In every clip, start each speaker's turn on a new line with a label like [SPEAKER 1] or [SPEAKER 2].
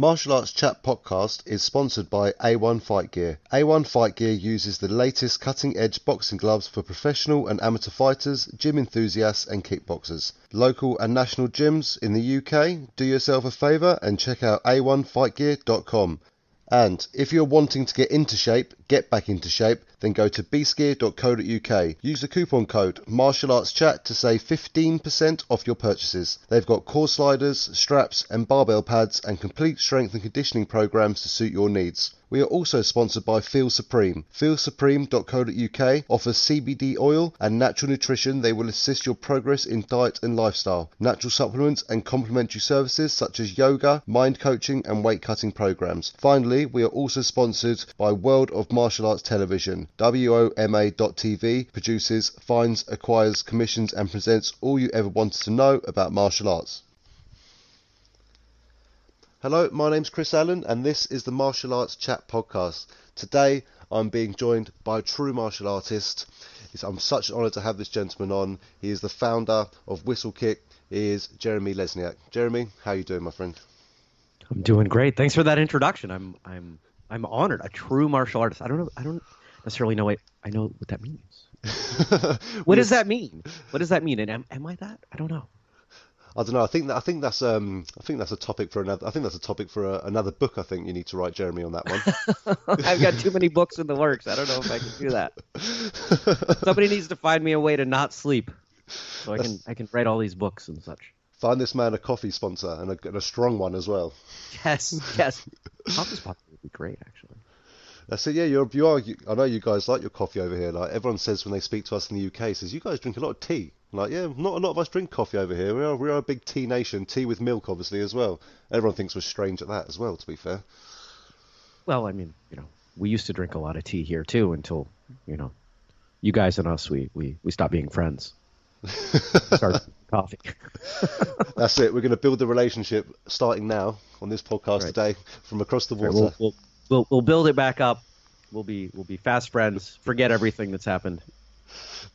[SPEAKER 1] Martial Arts Chat podcast is sponsored by A1 Fight Gear. A1 Fight Gear uses the latest cutting-edge boxing gloves for professional and amateur fighters, gym enthusiasts and kickboxers. Local and national gyms in the UK, do yourself a favour and check out a1fightgear.com. And if you're wanting to get into shape, get back into shape, then go to beastgear.co.uk. Use the coupon code MartialArtsChat to save 15% off your purchases. They've got core sliders, straps and barbell pads and complete strength and conditioning programs to suit your needs. We are also sponsored by Feel Supreme. FeelSupreme.co.uk offers CBD oil and natural nutrition. They will assist your progress in diet and lifestyle. Natural supplements and complementary services such as yoga, mind coaching and weight cutting programs. Finally, we are also sponsored by World of Martial Arts Television. WOMA.tv produces, finds, acquires, commissions and presents all you ever wanted to know about martial arts. Hello, my name's Chris Allen and this is the Martial Arts Chat podcast. Today I'm being joined by a true martial artist. I'm such an honour to have this gentleman on. He is the founder of Whistle Kick. He is Jeremy Lesniak. Jeremy, how are you doing, my friend?
[SPEAKER 2] I'm doing great. Thanks for that introduction. I'm honored. A true martial artist. I don't necessarily know it. I know what that means. What does that mean? What does that mean? And am I that? I don't know.
[SPEAKER 1] I don't know. I think that's a topic for another. I think that's a topic for another book. I think you need to write, Jeremy, on that one.
[SPEAKER 2] I've got too many books in the works. I don't know if I can do that. Somebody needs to find me a way to not sleep, so I can write all these books and such.
[SPEAKER 1] Find this man a coffee sponsor and a strong one as well.
[SPEAKER 2] Yes. Coffee sponsor would be great, actually.
[SPEAKER 1] That's it. Yeah, you are. I know you guys like your coffee over here. Like everyone says when they speak to us in the UK, says you guys drink a lot of tea. Like, yeah, not a lot of us drink coffee over here. We are a big tea nation. Tea with milk, obviously, as well. Everyone thinks we're strange at that as well, to be fair.
[SPEAKER 2] Well, I mean, we used to drink a lot of tea here too until, you guys and us, we stopped being friends. Started coffee.
[SPEAKER 1] That's it. We're going to build the relationship starting now on this podcast today from across the water.
[SPEAKER 2] Right, we'll build it back up. We'll be fast friends. Forget everything that's happened.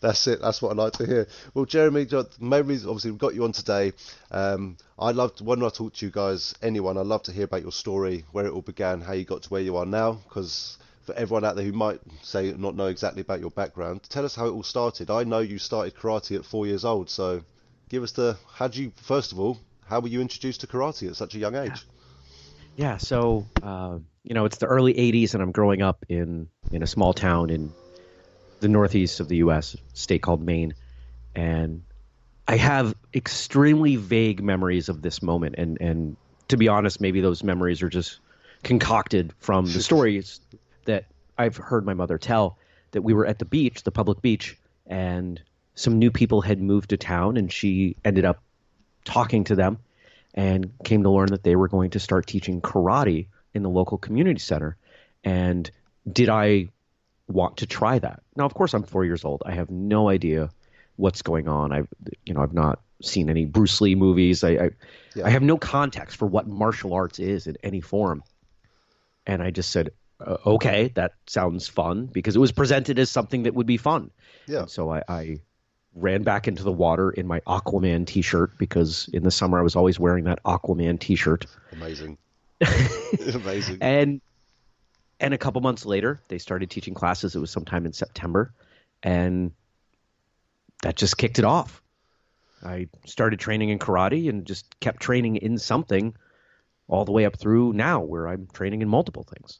[SPEAKER 1] That's it. That's what I like to hear. Well, Jeremy, memories. Obviously, we've got you on today. When I talk to you guys, anyone, I'd love to hear about your story, where it all began, how you got to where you are now. Because for everyone out there who might not know exactly about your background, tell us how it all started. I know you started karate at 4 years old, so give us how were you introduced to karate at such a young age?
[SPEAKER 2] Yeah. So it's the early '80s, and I'm growing up in a small town in the northeast of the U.S., state called Maine, and I have extremely vague memories of this moment, and to be honest, maybe those memories are just concocted from the stories that I've heard my mother tell, that we were at the beach, the public beach, and some new people had moved to town, and she ended up talking to them and came to learn that they were going to start teaching karate in the local community center. And did I want to try that? Now, of course, I'm 4 years old. I have no idea what's going on. I've not seen any Bruce Lee movies. I have no context for what martial arts is in any form. And I just said, okay, that sounds fun, because it was presented as something that would be fun. Yeah. And so I ran back into the water in my Aquaman t-shirt, because in the summer I was always wearing that Aquaman t-shirt.
[SPEAKER 1] Amazing. Amazing.
[SPEAKER 2] And a couple months later, they started teaching classes. It was sometime in September, and that just kicked it off. I started training in karate and just kept training in something all the way up through now, where I'm training in multiple things.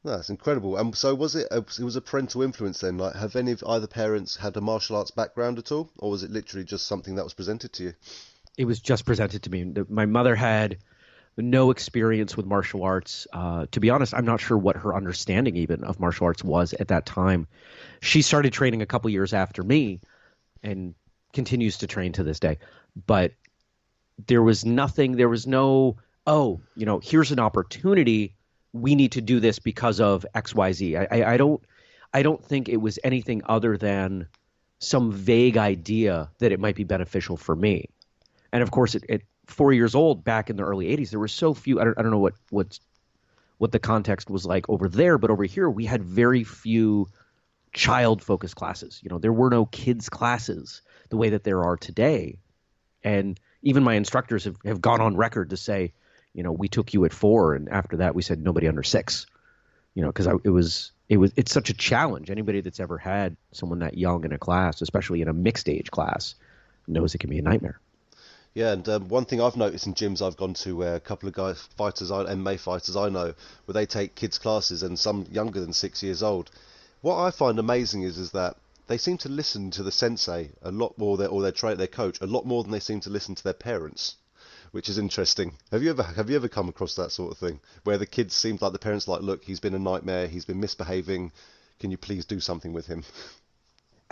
[SPEAKER 1] That's incredible. So was it was a parental influence then? Like, have any of either parents had a martial arts background at all, or was it literally just something that was presented to you?
[SPEAKER 2] It was just presented to me. My mother had no experience with martial arts. To be honest, I'm not sure what her understanding even of martial arts was at that time. She started training a couple years after me and continues to train to this day. But there was no, here's an opportunity. We need to do this because of XYZ. I don't think it was anything other than some vague idea that it might be beneficial for me. And of course, at 4 years old, back in the early '80s, there were so few. I don't know what the context was like over there, but over here we had very few child-focused classes. There were no kids classes the way that there are today. And even my instructors have gone on record to say, we took you at 4, and after that we said nobody under 6. Because it's such a challenge. Anybody that's ever had someone that young in a class, especially in a mixed age class, knows it can be a nightmare.
[SPEAKER 1] Yeah, and one thing I've noticed in gyms I've gone to where a couple of guys, MMA fighters I know, where they take kids classes and some younger than 6 years old. What I find amazing is that they seem to listen to the sensei a lot more, their coach a lot more than they seem to listen to their parents, which is interesting. Have you ever come across that sort of thing where the kids seem like the parents like, look, he's been a nightmare, he's been misbehaving, can you please do something with him?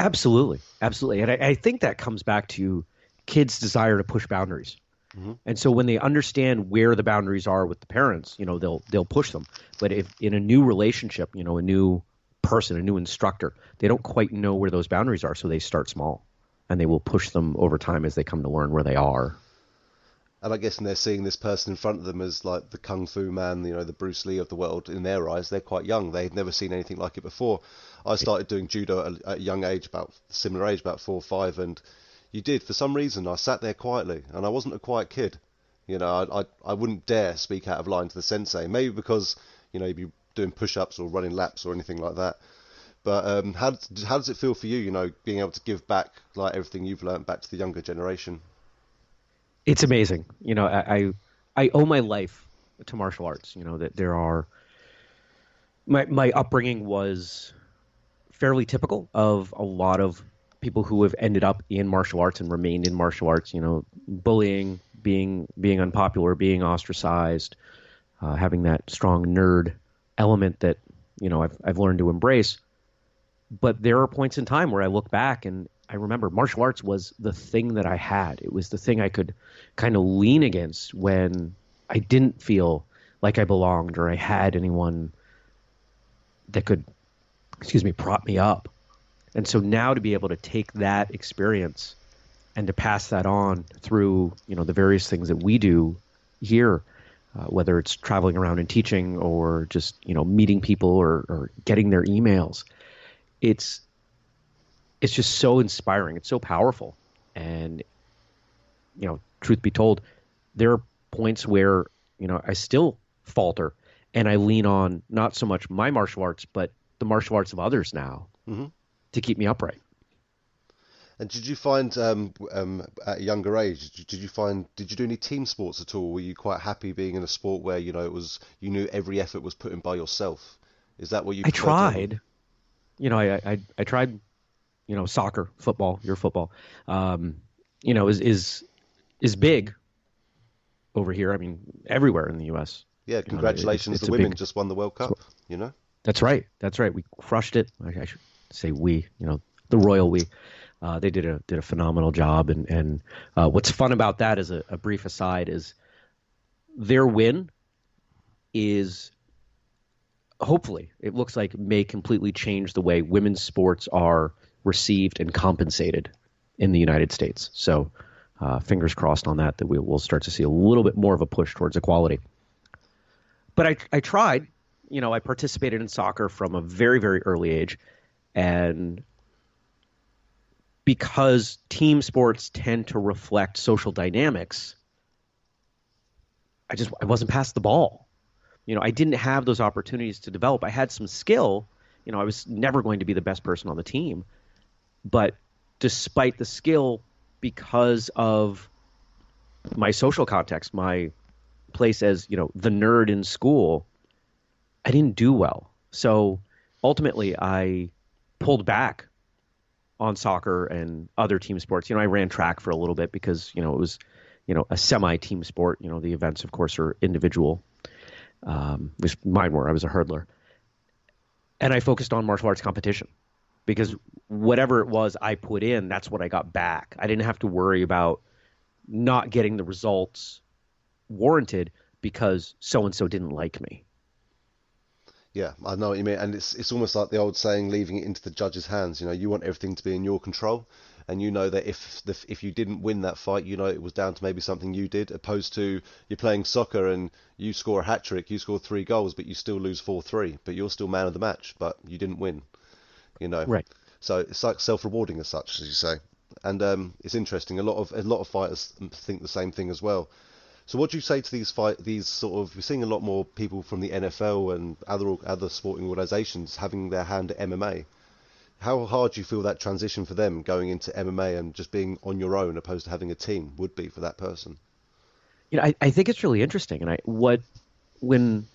[SPEAKER 2] Absolutely, absolutely, and I think that comes back to kids' desire to push boundaries.
[SPEAKER 1] Hmm.
[SPEAKER 2] And so when they understand where the boundaries are with the parents, they'll push them. But if in a new relationship, a new person, a new instructor, they don't quite know where those boundaries are, so they start small, and they will push them over time as they come to learn where they are.
[SPEAKER 1] And I guess they're seeing this person in front of them as like the kung fu man, the Bruce Lee of the world. In their eyes, they're quite young. They'd never seen anything like it before. I started doing judo at a young age, about similar age, about 4 or 5, and for some reason, I sat there quietly, and I wasn't a quiet kid. I wouldn't dare speak out of line to the sensei. Maybe because you'd be doing push-ups or running laps or anything like that. But how does it feel for you? Being able to give back like everything you've learned back to the younger generation.
[SPEAKER 2] It's amazing. I owe my life to martial arts. That there are my upbringing was fairly typical of a lot of people who have ended up in martial arts and remained in martial arts. Bullying, being unpopular, being ostracized, having that strong nerd element that I've learned to embrace. But there are points in time where I look back and I remember martial arts was the thing that I had. It was the thing I could kind of lean against when I didn't feel like I belonged or I had anyone that could, prop me up. And so now to be able to take that experience and to pass that on through, the various things that we do here, whether it's traveling around and teaching or just, meeting people or getting their emails, it's just so inspiring. It's so powerful. And, truth be told, there are points where, I still falter and I lean on not so much my martial arts, but the martial arts of others now
[SPEAKER 1] Hmm.
[SPEAKER 2] to keep me upright.
[SPEAKER 1] And did you find at a younger age, did you do any team sports at all? Were you quite happy being in a sport where you knew every effort was put in by yourself? Is that what you
[SPEAKER 2] I
[SPEAKER 1] preferred to have?
[SPEAKER 2] tried, I tried, soccer, football, your football, is big over here. I mean, everywhere in the U.S.
[SPEAKER 1] Yeah, congratulations,
[SPEAKER 2] It's
[SPEAKER 1] the
[SPEAKER 2] a
[SPEAKER 1] women
[SPEAKER 2] big.
[SPEAKER 1] just won the World Cup. You know.
[SPEAKER 2] That's right. That's right. We crushed it. I should say we. The royal we. They did a phenomenal job. And what's fun about that, as a brief aside, is their win is hopefully it looks like may completely change the way women's sports are received and compensated in the United States. So fingers crossed on that we'll start to see a little bit more of a push towards equality. But I tried. I participated in soccer from a very, very early age. And because team sports tend to reflect social dynamics, I wasn't past the ball. I didn't have those opportunities to develop. I had some skill. I was never going to be the best person on the team. But despite the skill, because of my social context, my place as, the nerd in school, I didn't do well. So ultimately, I pulled back on soccer and other team sports. I ran track for a little bit because, it was, a semi-team sport. The events, of course, are individual. Which mine were. I was a hurdler. And I focused on martial arts competition because whatever it was I put in, that's what I got back. I didn't have to worry about not getting the results warranted because so-and-so didn't like me.
[SPEAKER 1] Yeah, I know what you mean, and it's almost like the old saying, leaving it into the judge's hands. You want everything to be in your control, and that if you didn't win that fight, it was down to maybe something you did, opposed to you're playing soccer and you score a hat trick, you score 3 goals, but you still lose 4-3, but you're still man of the match, but you didn't win.
[SPEAKER 2] Right.
[SPEAKER 1] So it's like self-rewarding as such, as you say, and it's interesting. A lot of fighters think the same thing as well. So what do you say to these sort of, we're seeing a lot more people from the NFL and other sporting organisations having their hand at MMA. How hard do you feel that transition for them going into MMA and just being on your own opposed to having a team would be for that person?
[SPEAKER 2] I think it's really interesting, and when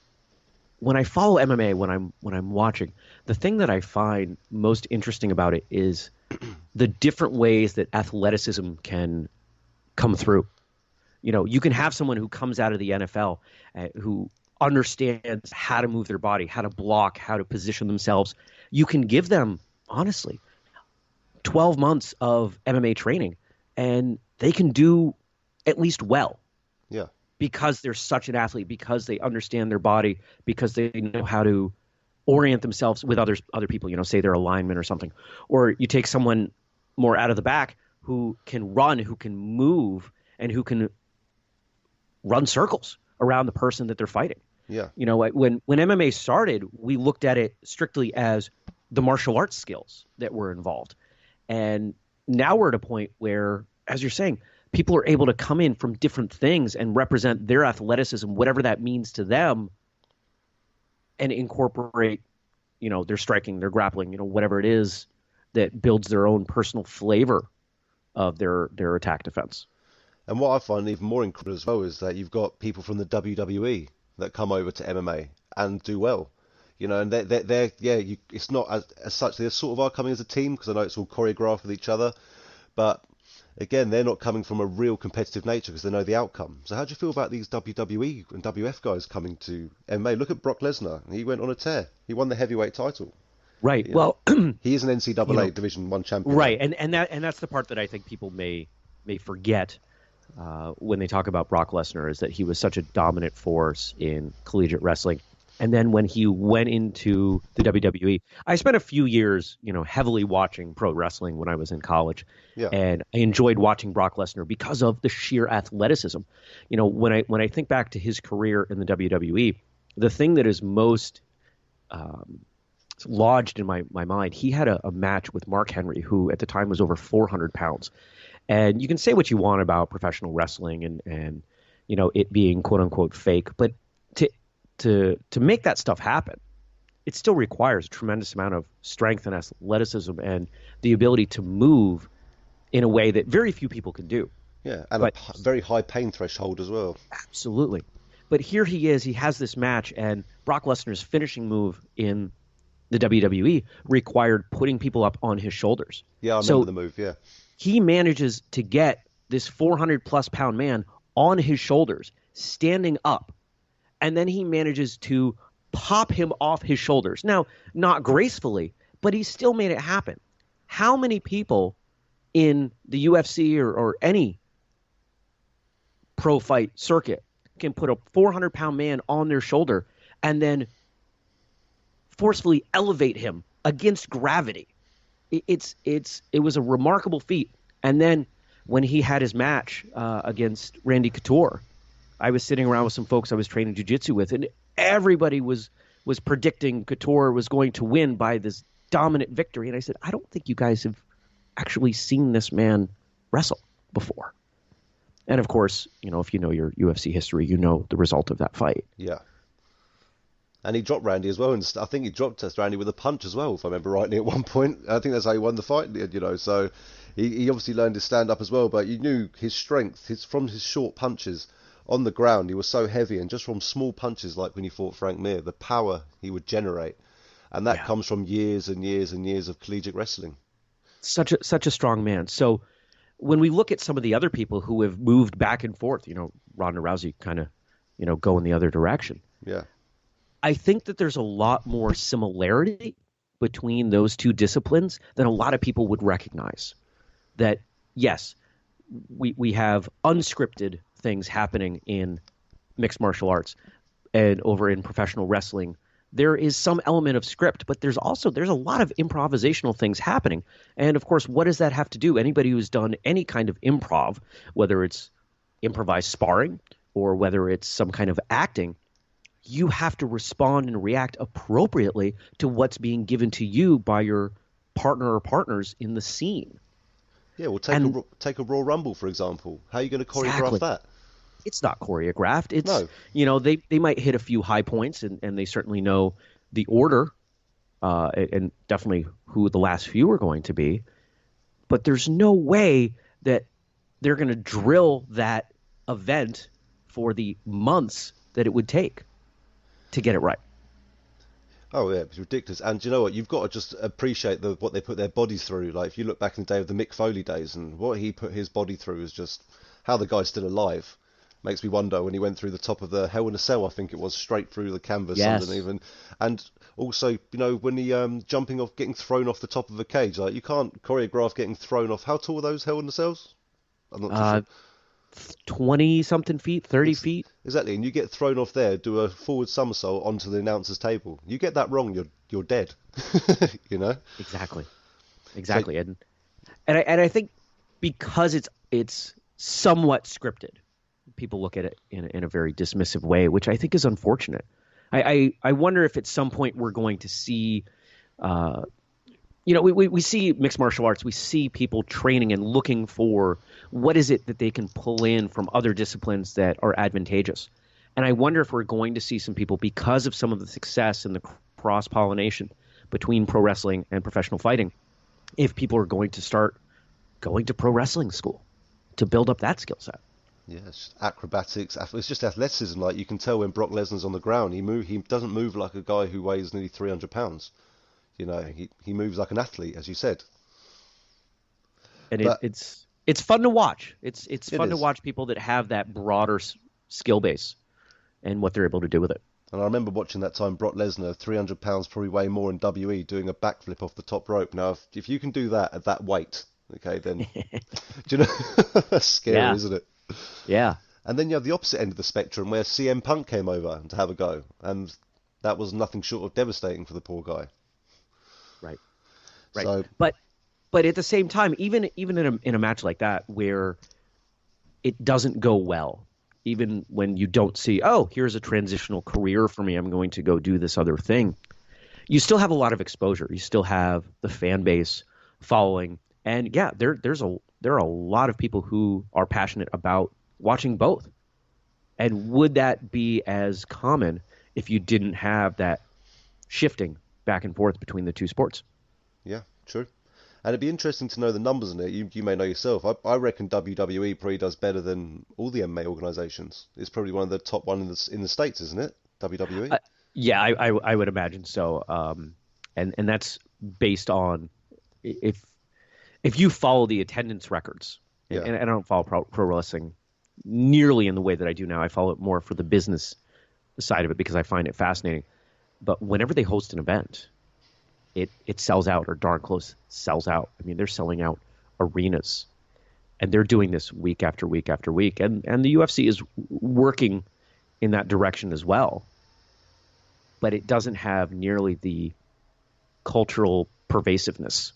[SPEAKER 2] when I follow MMA, when I'm watching, the thing that I find most interesting about it is the different ways that athleticism can come through. You can have someone who comes out of the NFL who understands how to move their body, how to block, how to position themselves. You can give them, honestly, 12 months of MMA training, and they can do at least well
[SPEAKER 1] Yeah,
[SPEAKER 2] because they're such an athlete, because they understand their body, because they know how to orient themselves with other people, say they're a lineman or something. Or you take someone more out of the back who can run, who can move, and who can run circles around the person that they're fighting.
[SPEAKER 1] yeah,
[SPEAKER 2] When MMA started, we looked at it strictly as the martial arts skills that were involved. And now we're at a point where, as you're saying, people are able to come in from different things and represent their athleticism, whatever that means to them, and incorporate, their striking, their grappling, whatever it is that builds their own personal flavor of their attack defense.
[SPEAKER 1] and what I find even more incredible as well is that you've got people from the WWE that come over to MMA and do well. And they're yeah, it's not as such, they sort of are coming as a team because I know it's all choreographed with each other, but again, they're not coming from a real competitive nature because they know the outcome. So how do you feel about these WWE and WF guys coming to MMA? Look at Brock Lesnar. He went on a tear. He won the heavyweight title.
[SPEAKER 2] Right. Well,
[SPEAKER 1] he is an NCAA Division One champion.
[SPEAKER 2] Right, and that's the part that I think people may forget when they talk about Brock Lesnar, is that he was such a dominant force in collegiate wrestling. And then when he went into the WWE, I spent a few years, heavily watching pro wrestling when I was in college.
[SPEAKER 1] Yeah.
[SPEAKER 2] And I enjoyed watching Brock Lesnar because of the sheer athleticism. When I think back to his career in the WWE, the thing that is most lodged in my mind, he had a match with Mark Henry, who at the time was over 400 pounds. And you can say what you want about professional wrestling and it being quote unquote fake, but to make that stuff happen, it still requires a tremendous amount of strength and athleticism and the ability to move in a way that very few people can do.
[SPEAKER 1] Yeah, and a very high pain threshold as well.
[SPEAKER 2] Absolutely. But here he is, he has this match, and Brock Lesnar's finishing move in the WWE required putting people up on his shoulders.
[SPEAKER 1] Yeah, I remember the move, yeah.
[SPEAKER 2] He manages to get this 400-plus pound man on his shoulders, standing up, and then he manages to pop him off his shoulders. Now, not gracefully, but he still made it happen. How many people in the UFC or any pro fight circuit can put a 400-pound man on their shoulder and then forcefully elevate him against gravity? It was a remarkable feat. And then when he had his match against Randy Couture, I was sitting around with some folks I was training jiu-jitsu with, and everybody was predicting Couture was going to win by this dominant victory. And I said, I don't think you guys have actually seen this man wrestle before. And of course, if you know your UFC history, you know the result of that fight.
[SPEAKER 1] Yeah. And he dropped Randy as well, and I think he dropped Randy with a punch as well, if I remember rightly at one point. I think that's how he won the fight, so he obviously learned to stand up as well, but you knew his strength, from his short punches on the ground, he was so heavy, and just from small punches like when he fought Frank Mir, the power he would generate, and that comes from years and years and years of collegiate wrestling.
[SPEAKER 2] Such a strong man. So when we look at some of the other people who have moved back and forth, Ronda Rousey kind of, go in the other direction.
[SPEAKER 1] Yeah.
[SPEAKER 2] I think that there's a lot more similarity between those two disciplines than a lot of people would recognize. That, yes, we have unscripted things happening in mixed martial arts and over in professional wrestling. There is some element of script, but there's a lot of improvisational things happening. And of course, what does that have to do? Anybody who's done any kind of improv, whether it's improvised sparring or whether it's some kind of acting, you have to respond and react appropriately to what's being given to you by your partner or partners in the scene.
[SPEAKER 1] Yeah, well, take a Royal Rumble, for example. How are you going to choreograph that?
[SPEAKER 2] it's not choreographed. It's,
[SPEAKER 1] No.
[SPEAKER 2] they might hit a few high points, and they certainly know the order, and definitely who the last few are going to be. But there's no way that they're going to drill that event for the months that it would take to get it right.
[SPEAKER 1] Oh yeah, it's ridiculous. And do you know what? You've got to just appreciate what they put their bodies through. Like if you look back in the day of the Mick Foley days and what he put his body through is just how the guy's still alive. Makes me wonder when he went through the top of the Hell in a Cell, I think it was, straight through the canvas
[SPEAKER 2] Yes.
[SPEAKER 1] underneath, and also when he jumping off, getting thrown off the top of a cage. Like you can't choreograph getting thrown off. How tall are those Hell in the Cells? I'm not too
[SPEAKER 2] Uh,
[SPEAKER 1] sure.
[SPEAKER 2] 20 something feet, 30
[SPEAKER 1] Ex-
[SPEAKER 2] feet.
[SPEAKER 1] Exactly, and you get thrown off there, do a forward somersault onto the announcer's table. You get that wrong, you're dead. You know.
[SPEAKER 2] Exactly.
[SPEAKER 1] So
[SPEAKER 2] Exactly. And I think because it's somewhat scripted, people look at it in a very dismissive way, which I think is unfortunate. I wonder if at some point we're going to see, we see mixed martial arts, we see people training and looking for what is it that they can pull in from other disciplines that are advantageous. And I wonder if we're going to see some people, because of some of the success and the cross-pollination between pro wrestling and professional fighting, if people are going to start going to pro wrestling school to build up that skill set.
[SPEAKER 1] yeah, it's just acrobatics. It's just athleticism. Like you can tell when Brock Lesnar's on the ground, he doesn't move like a guy who weighs nearly 300 pounds. He moves like an athlete, as you said.
[SPEAKER 2] And
[SPEAKER 1] But
[SPEAKER 2] it's fun to watch. It's
[SPEAKER 1] it
[SPEAKER 2] fun to
[SPEAKER 1] is.
[SPEAKER 2] watch people that have that broader skill base and what they're able to do with it.
[SPEAKER 1] And I remember watching that time Brock Lesnar, 300 pounds, probably weigh more in WE, doing a backflip off the top rope. Now, if you can do that at that weight, okay, then do you know that's scary,
[SPEAKER 2] Yeah,
[SPEAKER 1] isn't it?
[SPEAKER 2] yeah,
[SPEAKER 1] And then you have the opposite end of the spectrum where CM Punk came over to have a go, and that was nothing short of devastating for the poor guy.
[SPEAKER 2] right, right.
[SPEAKER 1] So
[SPEAKER 2] But at the same time, even in a match like that where it doesn't go well, even when you don't see, oh, here's a transitional career for me, I'm going to go do this other thing, you still have a lot of exposure. You still have the fan base following, and yeah, there are a lot of people who are passionate about watching both. And would that be as common if you didn't have that shifting back and forth between the two sports?
[SPEAKER 1] yeah, true. And it'd be interesting to know the numbers in it. You may know yourself. I reckon WWE probably does better than all the MMA organizations. It's probably one of the top one in the States, isn't it? WWE.
[SPEAKER 2] Yeah, I would imagine so. And that's based on if you follow the attendance records,
[SPEAKER 1] Yeah.
[SPEAKER 2] and I don't follow pro wrestling nearly in the way that I do now. I follow it more for the business side of it because I find it fascinating. But whenever they host an event, it sells out, or darn close sells out. I mean, they're selling out arenas, and they're doing this week after week after week. And the UFC is working in that direction as well. But it doesn't have nearly the cultural pervasiveness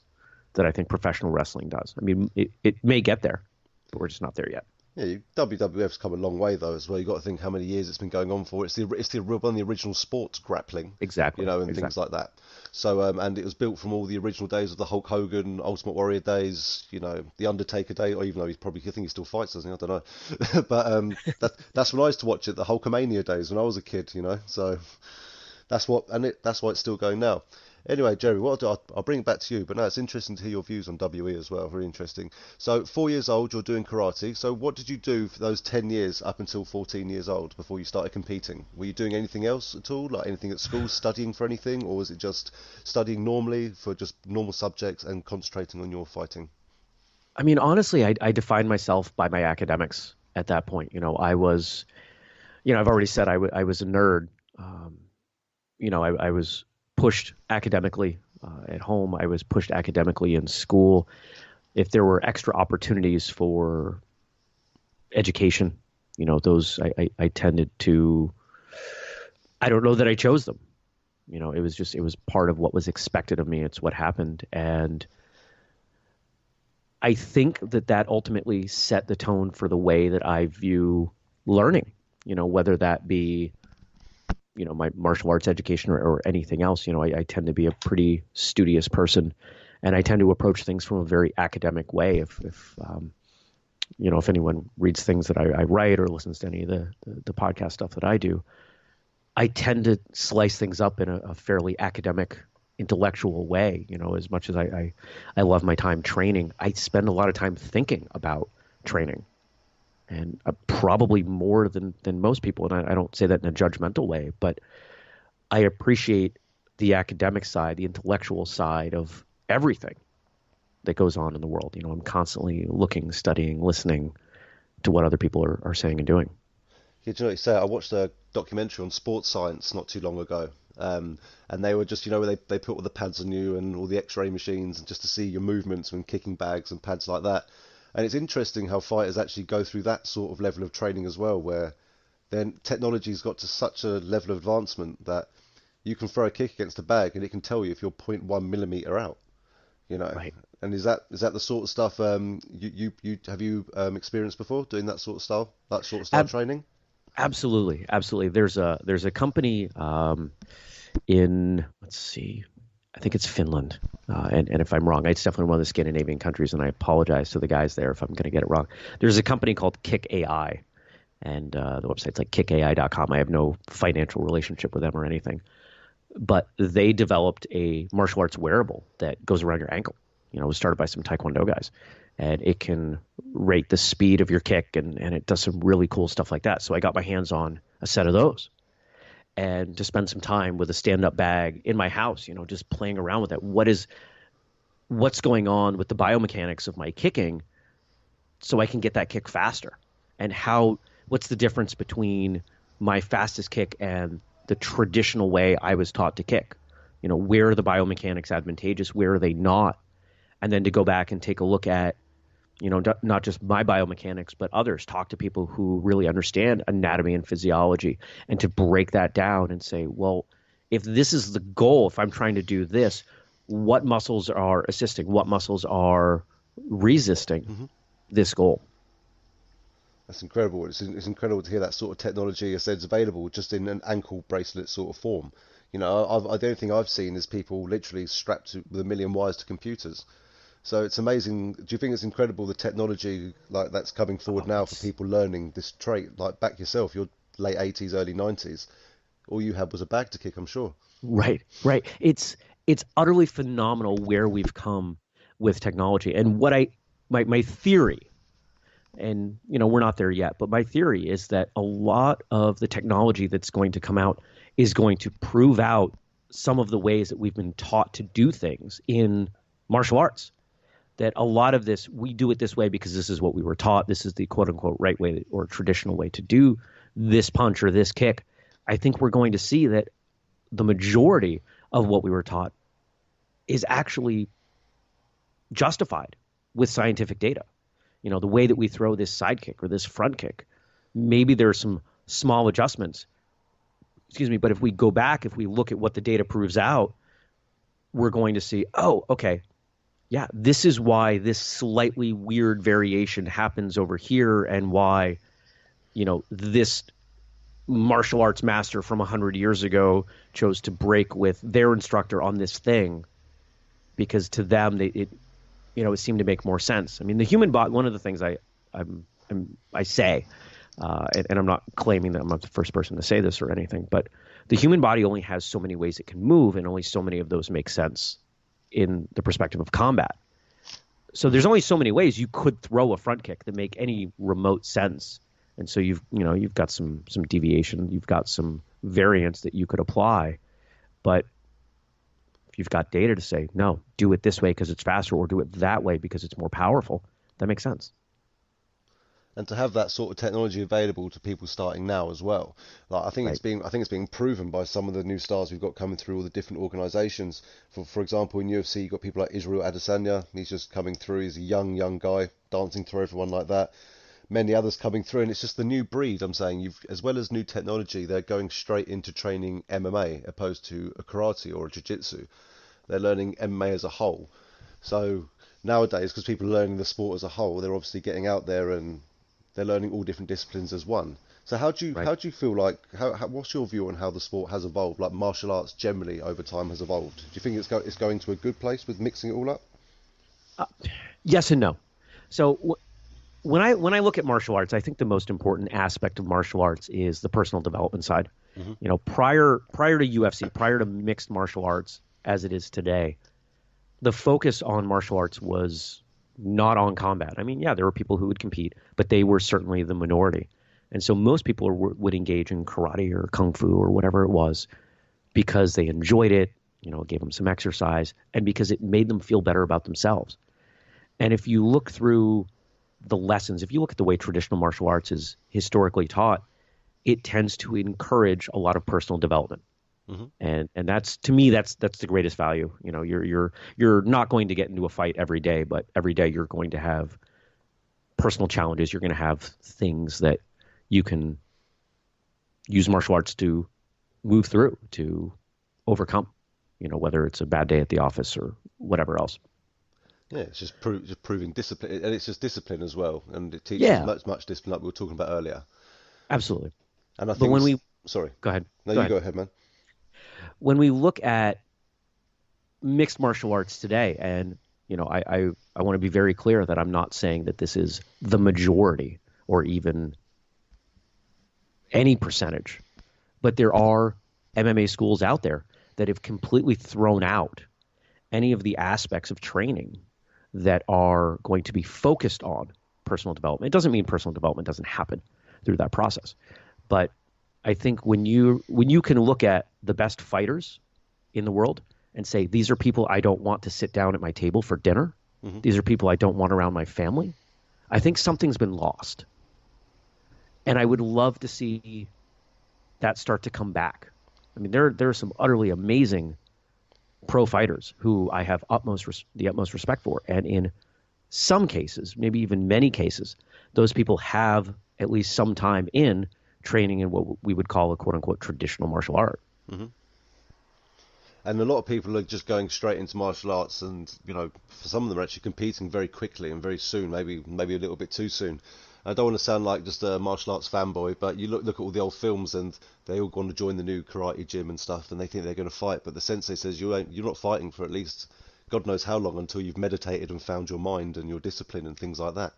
[SPEAKER 2] that I think professional wrestling does. I mean, it may get there, but we're just not there yet.
[SPEAKER 1] Yeah, WWF's come a long way though as well. You got to think how many years it's been going on for. It's one of the original sports, grappling,
[SPEAKER 2] Exactly.
[SPEAKER 1] and
[SPEAKER 2] Exactly.
[SPEAKER 1] things like that. So and it was built from all the original days of the Hulk Hogan, Ultimate Warrior days, the Undertaker day, or even though I think he still fights, doesn't he? I don't know. But that's when I used to watch it, the Hulkamania days when I was a kid, So that's that's why it's still going now. Anyway, Jerry, what I'll bring it back to you, but no, it's interesting to hear your views on WE as well. Very interesting. So, 4 years old, you're doing karate. So, what did you do for those 10 years up until 14 years old before you started competing? Were you doing anything else at all, like anything at school, studying for anything, or was it just studying normally for just normal subjects and concentrating on your fighting?
[SPEAKER 2] I mean, honestly, I defined myself by my academics at that point. I was, I've already said I was a nerd. I was pushed academically at home. I was pushed academically in school. If there were extra opportunities for education, those I tended to. I don't know that I chose them. It was part of what was expected of me. It's what happened, and I think that ultimately set the tone for the way that I view learning. Whether that be my martial arts education or anything else. I tend to be a pretty studious person, and I tend to approach things from a very academic way. If if anyone reads things that I write or listens to any of the podcast stuff that I do, I tend to slice things up in a fairly academic, intellectual way. As much as I love my time training, I spend a lot of time thinking about training, and probably more than most people. And I don't say that in a judgmental way, but I appreciate the academic side, the intellectual side of everything that goes on in the world. I'm constantly looking, studying, listening to what other people are saying and doing.
[SPEAKER 1] Yeah, do you know what you say? I watched a documentary on sports science not too long ago, and they were just, where they put all the pads on you and all the X-ray machines, and just to see your movements when kicking bags and pads like that. And it's interesting how fighters actually go through that sort of level of training as well, where then technology's got to such a level of advancement that you can throw a kick against a bag and it can tell you if you're 0.1 millimeter out.
[SPEAKER 2] Right.
[SPEAKER 1] And is that the sort of stuff you have you experienced before doing that sort of style training?
[SPEAKER 2] Absolutely, absolutely. There's a company in, let's see, I think it's Finland, and if I'm wrong, it's definitely one of the Scandinavian countries, and I apologize to the guys there if I'm going to get it wrong. There's a company called Kick AI, and the website's like kickai.com. I have no financial relationship with them or anything, but they developed a martial arts wearable that goes around your ankle. It was started by some Taekwondo guys, and it can rate the speed of your kick, and it does some really cool stuff like that. So I got my hands on a set of those, and to spend some time with a stand-up bag in my house, just playing around with it. What's going on with the biomechanics of my kicking, so I can get that kick faster, and what's the difference between my fastest kick and the traditional way I was taught to kick? Where are the biomechanics advantageous? Where are they not? And then to go back and take a look at, not just my biomechanics, but others, talk to people who really understand anatomy and physiology, and to break that down and say, well, if this is the goal, if I'm trying to do this, what muscles are assisting? What muscles are resisting this goal?
[SPEAKER 1] That's incredible. It's incredible to hear that sort of technology, as I said, is available just in an ankle bracelet sort of form. The only thing I've seen is people literally strapped with a million wires to computers. So it's amazing. Do you think it's incredible the technology like that's coming forward
[SPEAKER 2] Oh,
[SPEAKER 1] now for
[SPEAKER 2] it's
[SPEAKER 1] people learning this trait? Like back yourself, your late 80s, early 90s, all you had was a bag to kick, I'm sure.
[SPEAKER 2] right, right. It's utterly phenomenal where we've come with technology. And my theory, and we're not there yet, but my theory is that a lot of the technology that's going to come out is going to prove out some of the ways that we've been taught to do things in martial arts. That a lot of this, we do it this way because this is what we were taught. This is the quote unquote right way or traditional way to do this punch or this kick. I think we're going to see that the majority of what we were taught is actually justified with scientific data. The way that we throw this side kick or this front kick, maybe there are some small adjustments, but if we go back, if we look at what the data proves out, we're going to see, oh, okay, yeah, this is why this slightly weird variation happens over here, and why, this martial arts master from 100 years ago chose to break with their instructor on this thing, because to them, it seemed to make more sense. I mean, the human body, one of the things I say, and I'm not claiming that I'm not the first person to say this or anything, but the human body only has so many ways it can move, and only so many of those make sense in the perspective of combat. So there's only so many ways you could throw a front kick that make any remote sense. And so you've got some deviation, you've got some variance that you could apply. But if you've got data to say, no, do it this way because it's faster, or do it that way because it's more powerful, that makes sense.
[SPEAKER 1] And to have that sort of technology available to people starting now as well. Like
[SPEAKER 2] Right.
[SPEAKER 1] I think it's being proven by some of the new stars we've got coming through all the different organisations. For example, in UFC, you've got people like Israel Adesanya. He's just coming through. He's a young guy dancing through everyone like that. Many others coming through, and it's just the new breed. I'm saying, as well as new technology, they're going straight into training MMA opposed to a karate or a jiu-jitsu. They're learning MMA as a whole. So nowadays, because people are learning the sport as a whole, they're obviously getting out there and they're learning all different disciplines as one. So
[SPEAKER 2] Right.
[SPEAKER 1] how do you feel like what's your view on how the sport has evolved? Like martial arts generally over time has evolved. Do you think it's going to a good place with mixing it all up?
[SPEAKER 2] Uh, yes and no. So when I look at martial arts, I think the most important aspect of martial arts is the personal development side.
[SPEAKER 1] Hmm.
[SPEAKER 2] Prior to UFC, prior to mixed martial arts as it is today, the focus on martial arts was not on combat. I mean, yeah, there were people who would compete, but they were certainly the minority. And so most people would engage in karate or kung fu or whatever it was because they enjoyed it, it gave them some exercise, and because it made them feel better about themselves. And if you look through the lessons, if you look at the way traditional martial arts is historically taught, it tends to encourage a lot of personal development.
[SPEAKER 1] Hmm.
[SPEAKER 2] And that's, to me, that's the greatest value. You're not going to get into a fight every day, but every day you're going to have personal challenges. You're going to have things that you can use martial arts to move through, to overcome, whether it's a bad day at the office or whatever else.
[SPEAKER 1] Yeah, it's just proving discipline, and it's just discipline as well, and it teaches
[SPEAKER 2] Yeah,
[SPEAKER 1] much discipline like we were talking about earlier.
[SPEAKER 2] absolutely.
[SPEAKER 1] And I
[SPEAKER 2] But
[SPEAKER 1] think
[SPEAKER 2] when we
[SPEAKER 1] sorry,
[SPEAKER 2] go ahead,
[SPEAKER 1] no,
[SPEAKER 2] go
[SPEAKER 1] you
[SPEAKER 2] ahead.
[SPEAKER 1] go ahead, man.
[SPEAKER 2] When we look at mixed martial arts today, and I want to be very clear that I'm not saying that this is the majority or even any percentage, but there are MMA schools out there that have completely thrown out any of the aspects of training that are going to be focused on personal development. It doesn't mean personal development doesn't happen through that process, but I think when you can look at the best fighters in the world and say, these are people I don't want to sit down at my table for dinner.
[SPEAKER 1] Hmm.
[SPEAKER 2] These are people I don't want around my family. I think something's been lost. And I would love to see that start to come back. I mean, there are some utterly amazing pro fighters who I have the utmost respect for. And in some cases, maybe even many cases, those people have at least some time in training in what we would call a quote unquote traditional martial art.
[SPEAKER 1] Hmm. And a lot of people are just going straight into martial arts, and for some of them are actually competing very quickly and very soon, maybe a little bit too soon. I don't want to sound like just a martial arts fanboy, but you look at all the old films, and they all want to join the new karate gym and stuff, and they think they're going to fight, but the sensei says you're not fighting for at least God knows how long until you've meditated and found your mind and your discipline and things like that.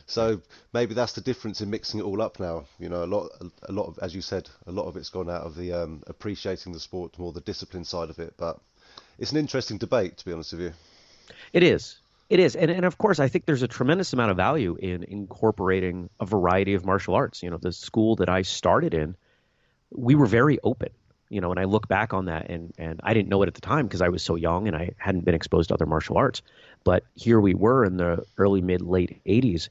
[SPEAKER 1] So maybe that's the difference in mixing it all up now. A lot of, as you said, a lot of it's gone out of the appreciating the sport, more the discipline side of it. But it's an interesting debate, to be honest with you.
[SPEAKER 2] It is. It is. And of course, I think there's a tremendous amount of value in incorporating a variety of martial arts. The school that I started in, we were very open. And I look back on that, and I didn't know it at the time because I was so young and I hadn't been exposed to other martial arts. But here we were in the early, mid, late 80s.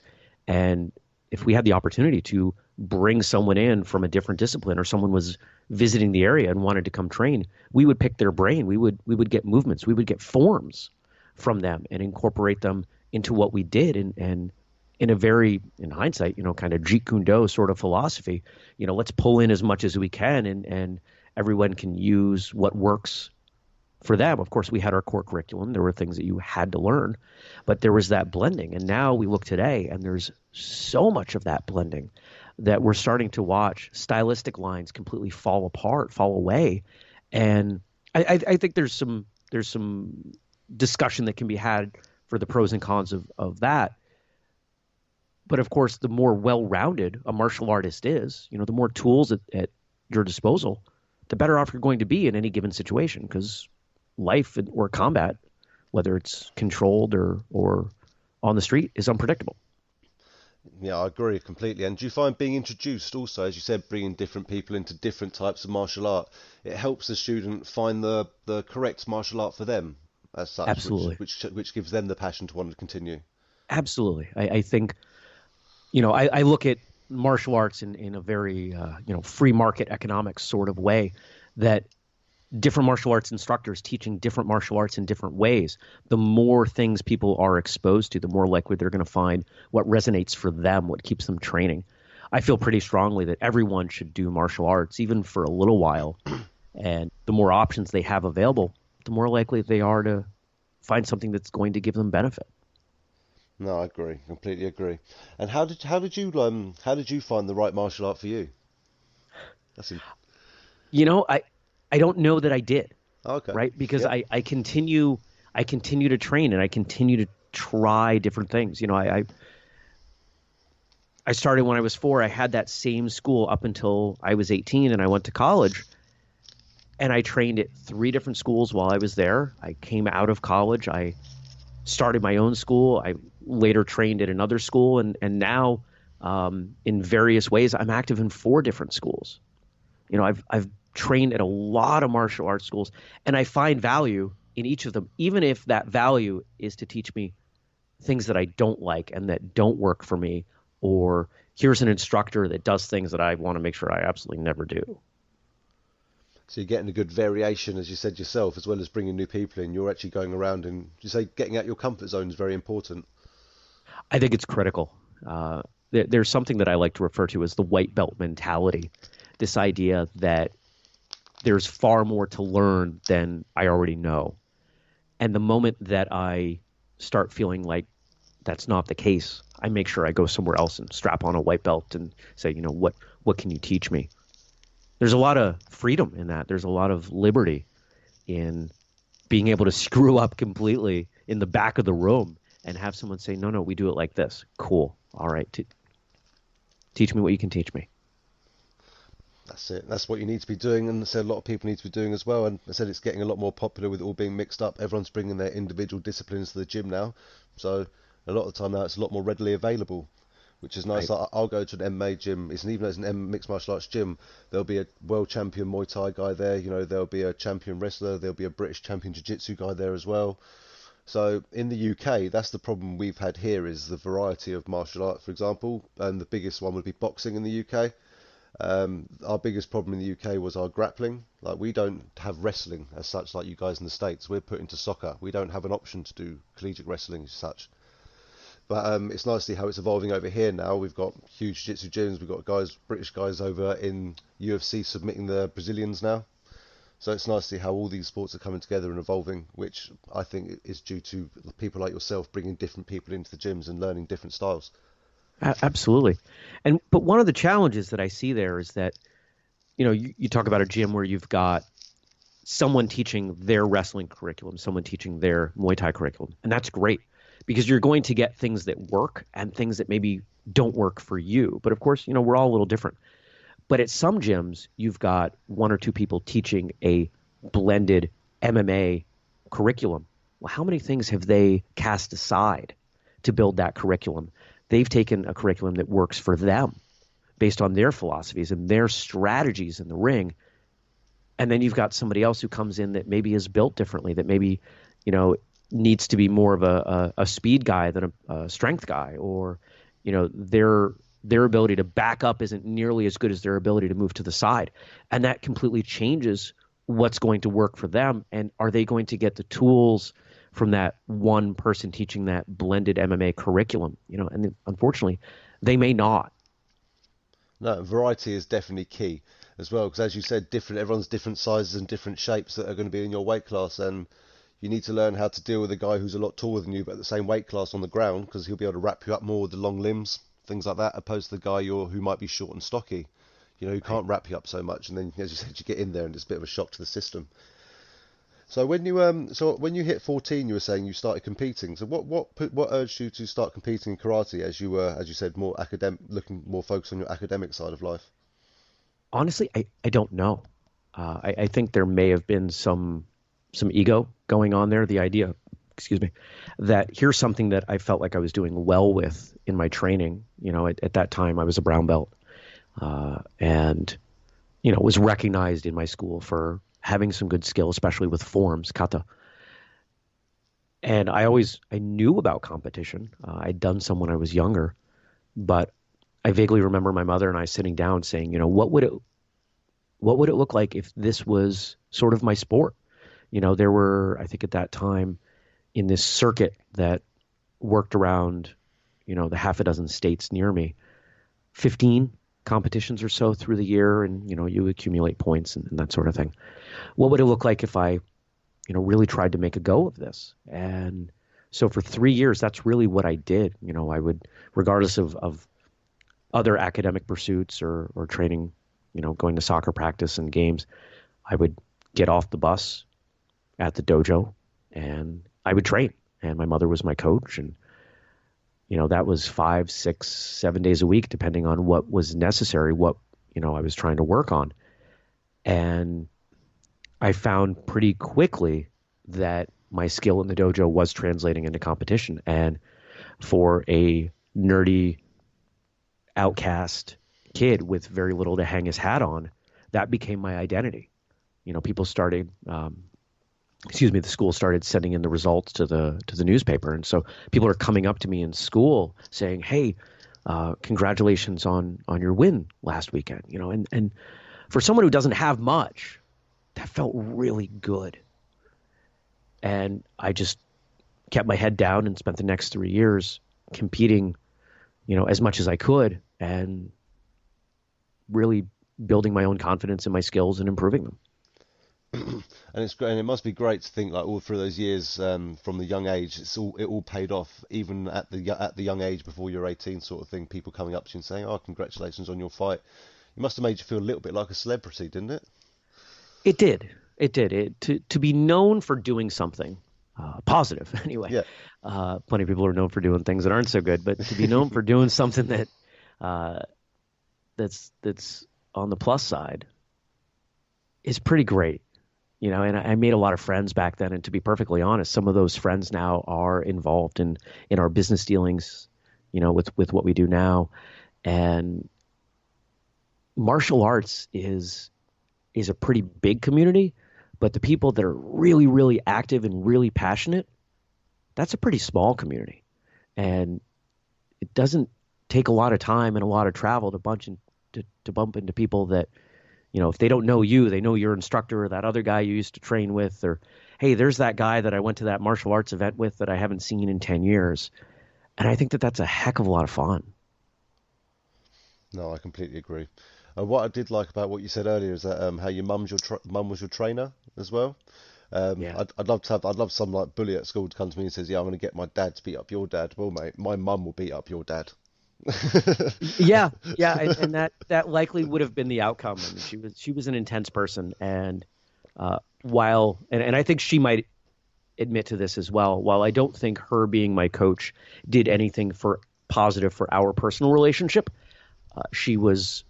[SPEAKER 2] And if we had the opportunity to bring someone in from a different discipline, or someone was visiting the area and wanted to come train, we would pick their brain. We would get movements. We would get forms from them and incorporate them into what we did. And in a very, in hindsight, kind of Jeet Kune Do sort of philosophy, let's pull in as much as we can, and everyone can use what works for them. Of course, we had our core curriculum. There were things that you had to learn, but there was that blending. And now we look today, and there's so much of that blending that we're starting to watch stylistic lines completely fall apart, fall away. And I think there's some discussion that can be had for the pros and cons of that. But of course, the more well-rounded a martial artist is, the more tools at your disposal, the better off you're going to be in any given situation, because life or combat, whether it's controlled or on the street, is unpredictable.
[SPEAKER 1] Yeah, I agree completely. And do you find being introduced also, as you said, bringing different people into different types of martial art, it helps the student find the correct martial art for them as such,
[SPEAKER 2] Absolutely.
[SPEAKER 1] which gives them the passion to want to continue.
[SPEAKER 2] Absolutely. I think, I look at martial arts in a very, free market economics sort of way, that different martial arts instructors teaching different martial arts in different ways, the more things people are exposed to, the more likely they're going to find what resonates for them, what keeps them training. I feel pretty strongly that everyone should do martial arts, even for a little while. And the more options they have available, the more likely they are to find something that's going to give them benefit.
[SPEAKER 1] No, I agree, completely agree. And how did you find the right martial art for you? That's in...
[SPEAKER 2] I don't know that I did,
[SPEAKER 1] Okay.
[SPEAKER 2] right? Because
[SPEAKER 1] Yep.
[SPEAKER 2] I continue to train, and I continue to try different things. I started when I was 4. I had that same school up until I was 18 and I went to college. And I trained at 3 different schools while I was there. I came out of college. I started my own school. I later trained at another school. And now, in various ways, I'm active in 4 different schools. I've trained at a lot of martial arts schools, and I find value in each of them, even if that value is to teach me things that I don't like and that don't work for me, or here's an instructor that does things that I want to make sure I absolutely never do.
[SPEAKER 1] So you're getting a good variation, as you said yourself, as well as bringing new people in. You're actually going around and you say getting out your comfort zone is very important.
[SPEAKER 2] I think it's critical. There's something that I like to refer to as the white belt mentality. This idea that there's far more to learn than I already know. And the moment that I start feeling like that's not the case, I make sure I go somewhere else and strap on a white belt and say, what can you teach me? There's a lot of freedom in that. There's a lot of liberty in being able to screw up completely in the back of the room and have someone say, no, we do it like this. Cool. All right. Teach me what you can teach me.
[SPEAKER 1] That's it. That's what you need to be doing, and I said a lot of people need to be doing as well. And I said it's getting a lot more popular with it all being mixed up. Everyone's bringing their individual disciplines to the gym now, so a lot of the time now it's a lot more readily available, which is nice.
[SPEAKER 2] Right.
[SPEAKER 1] I'll go to an MMA gym. Even though it's an mixed martial arts gym, there'll be a world champion Muay Thai guy there. There'll be a champion wrestler. There'll be a British champion Jiu-Jitsu guy there as well. So in the UK, that's the problem we've had here is the variety of martial art, for example, and the biggest one would be boxing in the UK. Our biggest problem in the UK was our grappling. Like we don't have wrestling as such like you guys in the States. We're put into soccer. We don't have an option to do collegiate wrestling as such. But it's nice to see how it's evolving over here now. We've got huge jiu-jitsu gyms. We've got British guys over in UFC submitting the Brazilians now. So it's nice to see how all these sports are coming together and evolving, which I think is due to people like yourself bringing different people into the gyms and learning different styles.
[SPEAKER 2] Absolutely. But one of the challenges that I see there is that, you talk about a gym where you've got someone teaching their wrestling curriculum, someone teaching their Muay Thai curriculum. And that's great because you're going to get things that work and things that maybe don't work for you. But of course, we're all a little different. But at some gyms, you've got 1 or 2 people teaching a blended MMA curriculum. Well, how many things have they cast aside to build that curriculum? They've taken a curriculum that works for them based on their philosophies and their strategies in the ring. And then you've got somebody else who comes in that maybe is built differently, that maybe, needs to be more of a speed guy than a strength guy, or, their ability to back up isn't nearly as good as their ability to move to the side. And that completely changes what's going to work for them. And are they going to get the tools from that one person teaching that blended MMA curriculum? And unfortunately, they may not.
[SPEAKER 1] No, variety is definitely key as well, because as you said, everyone's different sizes and different shapes that are going to be in your weight class, and you need to learn how to deal with a guy who's a lot taller than you, but at the same weight class on the ground, because he'll be able to wrap you up more with the long limbs, things like that, opposed to the guy who might be short and stocky, who can't wrap you up so much, and then, as you said, you get in there and it's a bit of a shock to the system. So when you hit 14, you were saying you started competing. So what urged you to start competing in karate as you were, as you said, more academic, looking more focused on your academic side of life?
[SPEAKER 2] Honestly, I don't know. I think there may have been some ego going on there. The idea, excuse me, that here's something that I felt like I was doing well with in my training. At that time I was a brown belt, and was recognized in my school for having some good skill, especially with forms, kata. And I knew about competition. I'd done some when I was younger, but I vaguely remember my mother and I sitting down saying, what would it look like if this was sort of my sport? There were, I think at that time, in this circuit that worked around, the half a dozen states near me, 15 competitions or so through the year, and you accumulate points and that sort of thing. What would it look like if I really tried to make a go of this? And so for 3 years, that's really what I did. I would, regardless of other academic pursuits or training, going to soccer practice and games, I would get off the bus at the dojo and I would train. And my mother was my coach, and that was 5, 6, 7 days a week, depending on what was necessary, what, I was trying to work on. And I found pretty quickly that my skill in the dojo was translating into competition. And for a nerdy outcast kid with very little to hang his hat on, that became my identity. People started, the school started sending in the results to the newspaper, and so people are coming up to me in school saying, "Hey, congratulations on your win last weekend." And for someone who doesn't have much, that felt really good. And I just kept my head down and spent the next 3 years competing, as much as I could, and really building my own confidence in my skills and improving them.
[SPEAKER 1] And it's great, and it must be great to think like all through those years from the young age, it all paid off, even at the young age before you're 18, sort of thing. People coming up to you and saying, "Oh, congratulations on your fight." It must have made you feel a little bit like a celebrity, didn't it?
[SPEAKER 2] It did. It did. To be known for doing something positive, anyway.
[SPEAKER 1] Yeah.
[SPEAKER 2] Plenty of people are known for doing things that aren't so good, but to be known for doing something that that's on the plus side is pretty great. And I made a lot of friends back then. And to be perfectly honest, some of those friends now are involved in our business dealings, with what we do now. And martial arts is a pretty big community, but the people that are really, really active and really passionate, that's a pretty small community. And it doesn't take a lot of time and a lot of travel to bump into people that, if they don't know you, they know your instructor or that other guy you used to train with, or, hey, there's that guy that I went to that martial arts event with that I haven't seen in 10 years. And I think that that's a heck of a lot of fun.
[SPEAKER 1] No, I completely agree. What I did like about what you said earlier is that how your mum was your trainer as well.
[SPEAKER 2] Yeah.
[SPEAKER 1] I'd love some like bully at school to come to me and says, "Yeah, I'm going to get my dad to beat up your dad." Well, mate, my mum will beat up your dad.
[SPEAKER 2] Yeah, yeah, and that likely would have been the outcome. I mean, she was an intense person, and while and I think she might admit to this as well. While I don't think her being my coach did anything for positive for our personal relationship, she was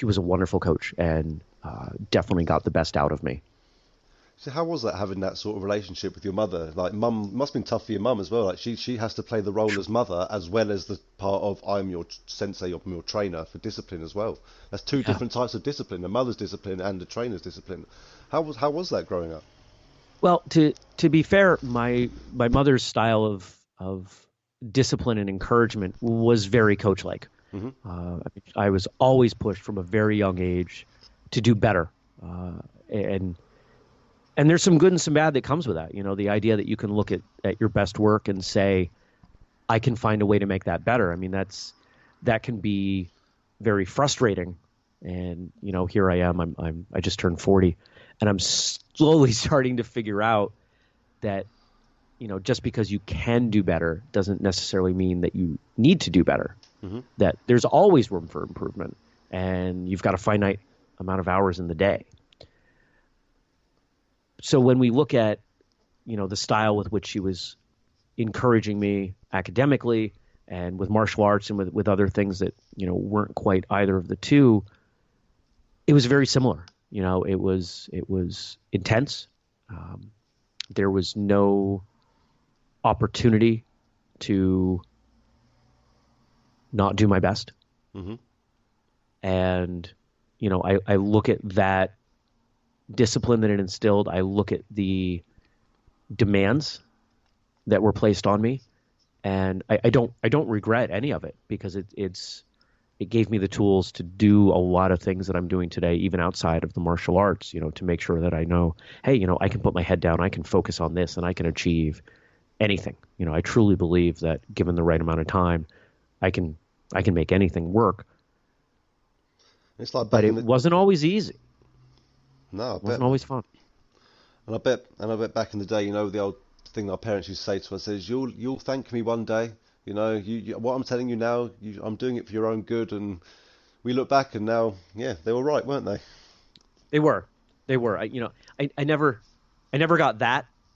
[SPEAKER 2] a wonderful coach and definitely got the best out of me.
[SPEAKER 1] So how was that having that sort of relationship with your mother? Like, mum must have been tough for your mum as well. Like, she has to play the role as mother as well as the part of I'm your sensei, I'm your trainer for discipline as well. That's two
[SPEAKER 2] Yeah.
[SPEAKER 1] different types of discipline: the mother's discipline and the trainer's discipline. How was that growing up?
[SPEAKER 2] Well, to be fair, my mother's style of discipline and encouragement was very coach like.
[SPEAKER 1] Hmm.
[SPEAKER 2] I was always pushed from a very young age to do better, and there's some good and some bad that comes with that. The idea that you can look at your best work and say, I can find a way to make that better. I mean, that can be very frustrating. And here I am. I just turned 40, and I'm slowly starting to figure out that just because you can do better doesn't necessarily mean that you need to do better.
[SPEAKER 1] Hmm.
[SPEAKER 2] That there's always room for improvement, and you've got a finite amount of hours in the day. So when we look at the style with which she was encouraging me academically and with martial arts and with other things that weren't quite either of the two, it was very similar. It was intense. There was no opportunity to not do my best.
[SPEAKER 1] Hmm.
[SPEAKER 2] And I look at that discipline that it instilled. I look at the demands that were placed on me, and I don't regret any of it, because it gave me the tools to do a lot of things that I'm doing today, even outside of the martial arts. To make sure that I know, hey, I can put my head down, I can focus on this, and I can achieve anything. I truly believe that given the right amount of time, I can make anything work.
[SPEAKER 1] It's like
[SPEAKER 2] But
[SPEAKER 1] back in
[SPEAKER 2] it
[SPEAKER 1] the
[SPEAKER 2] wasn't always easy.
[SPEAKER 1] no, I
[SPEAKER 2] It
[SPEAKER 1] bet,
[SPEAKER 2] wasn't
[SPEAKER 1] man.
[SPEAKER 2] always fun.
[SPEAKER 1] And I bet back in the day, the old thing our parents used to say to us is, "You'll thank me one day." What I'm telling you now, I'm doing it for your own good. And we look back and now, yeah, they were right, weren't they?
[SPEAKER 2] They were. I never got that.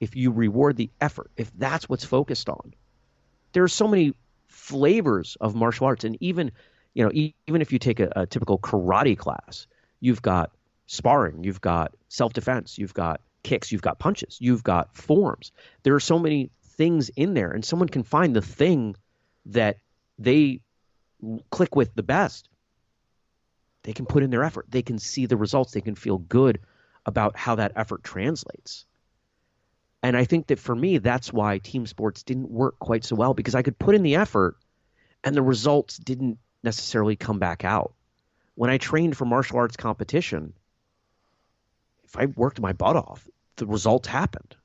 [SPEAKER 2] if you reward the effort, if that's what's focused on, there are so many flavors of martial arts. And even, even if you take a typical karate class, you've got sparring, you've got self-defense, you've got kicks, you've got punches, you've got forms. There are so many things in there, and someone can find the thing that they click with the best. They can put in their effort. They can see the results. They can feel good about how that effort translates. And I think that for me, that's why team sports didn't work quite so well, because I could put in the effort and the results didn't necessarily come back out. When I trained for martial arts competition, if I worked my butt off, the results happened.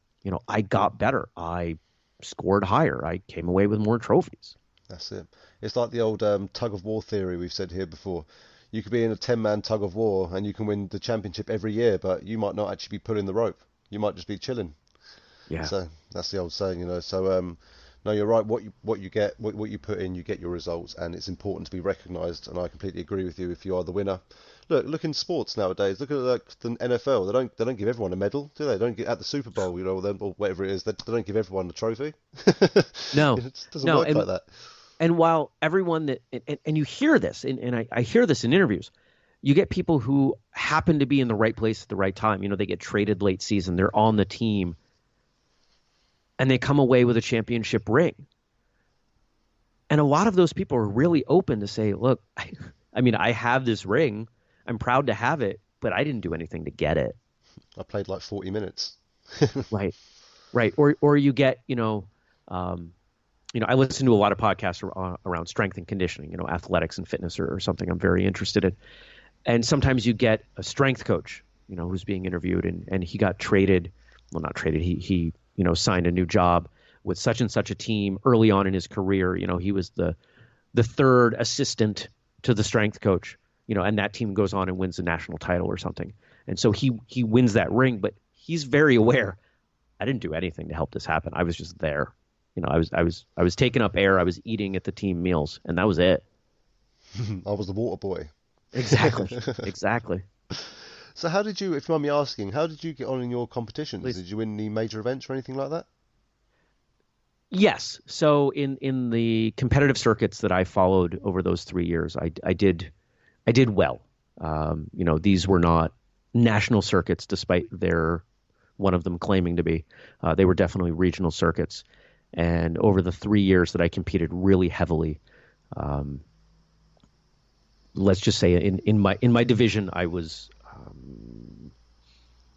[SPEAKER 2] I got better. I scored higher. I came away with more trophies.
[SPEAKER 1] That's it. It's like the old tug of war theory we've said here before. You could be in a 10-man tug of war and you can win the championship every year, but you might not actually be pulling the rope. You might just be chilling.
[SPEAKER 2] Yeah.
[SPEAKER 1] So that's the old saying. So no, you're right. What you get, what you put in, you get your results, and it's important to be recognised. And I completely agree with you. If you are the winner, look in sports nowadays. Look at like the NFL. They don't give everyone a medal, do they? They don't get at the Super Bowl, or whatever it is. They don't give everyone a trophy.
[SPEAKER 2] No,
[SPEAKER 1] it doesn't work like that.
[SPEAKER 2] And while everyone that, and you hear this, and I hear this in interviews, you get people who happen to be in the right place at the right time. They get traded late season, they're on the team, and they come away with a championship ring. And a lot of those people are really open to say, look, I have this ring, I'm proud to have it, but I didn't do anything to get it.
[SPEAKER 1] I played like 40 minutes.
[SPEAKER 2] Right. Or you get, I listen to a lot of podcasts around strength and conditioning, athletics and fitness or something I'm very interested in. And sometimes you get a strength coach, who's being interviewed, and he got traded. Well, not traded. He signed a new job with such and such a team early on in his career. He was the third assistant to the strength coach, and that team goes on and wins the national title or something. And so he wins that ring, but he's very aware. I didn't do anything to help this happen. I was just there. I was taking up air. I was eating at the team meals, and that was it.
[SPEAKER 1] I was the water boy.
[SPEAKER 2] Exactly.
[SPEAKER 1] So how did you, if you mind me asking, how did you get on in your competitions?
[SPEAKER 2] Please.
[SPEAKER 1] Did you win any major events or anything like that?
[SPEAKER 2] Yes. So in the competitive circuits that I followed over those 3 years, I did well. These were not national circuits, despite one of them claiming to be. They were definitely regional circuits. And over the 3 years that I competed really heavily, let's just say in my division, I was.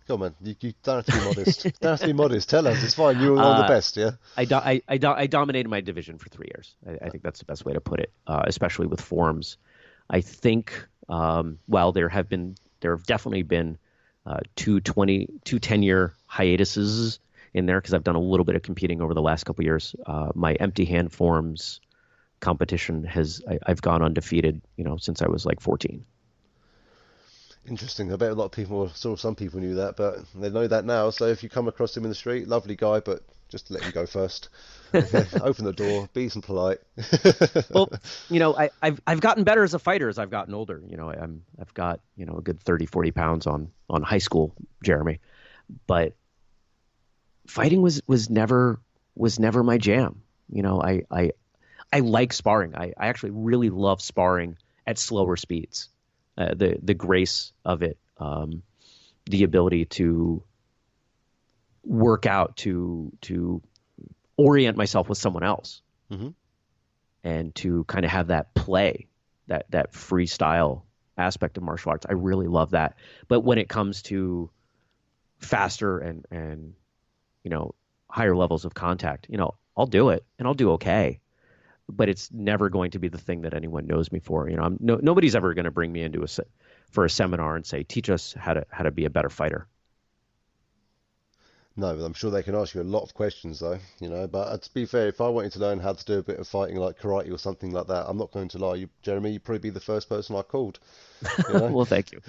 [SPEAKER 1] Come on, you don't have to be modest. Don't have to be modest. Tell us, it's fine. You were one of the best, yeah.
[SPEAKER 2] I dominated my division for 3 years. I think that's the best way to put it, especially with forms. I think there have definitely been two 10-year hiatuses in there, because I've done a little bit of competing over the last couple of years. My empty hand forms competition I've gone undefeated, since I was like 14.
[SPEAKER 1] Interesting. I bet a lot of people, some people knew that, but they know that now. So if you come across him in the street, lovely guy, but just let him go first. Okay? Open the door, be some polite.
[SPEAKER 2] Well, I've gotten better as a fighter as I've gotten older. I've got a good 30, 40 pounds on high school Jeremy, but fighting was never my jam. I like sparring. I actually really love sparring at slower speeds. The grace of it, the ability to work out, to orient myself with someone else,
[SPEAKER 1] mm-hmm.
[SPEAKER 2] and to kind of have that play, that freestyle aspect of martial arts. I really love that. But when it comes to faster and higher levels of contact, I'll do it, and I'll do okay. But it's never going to be the thing that anyone knows me for. Nobody's ever going to bring me into for a seminar and say, teach us how to be a better fighter.
[SPEAKER 1] No, but I'm sure they can ask you a lot of questions though, but to be fair, if I wanted to learn how to do a bit of fighting like karate or something like that, I'm not going to lie, Jeremy, you'd probably be the first person I called.
[SPEAKER 2] Well, thank you.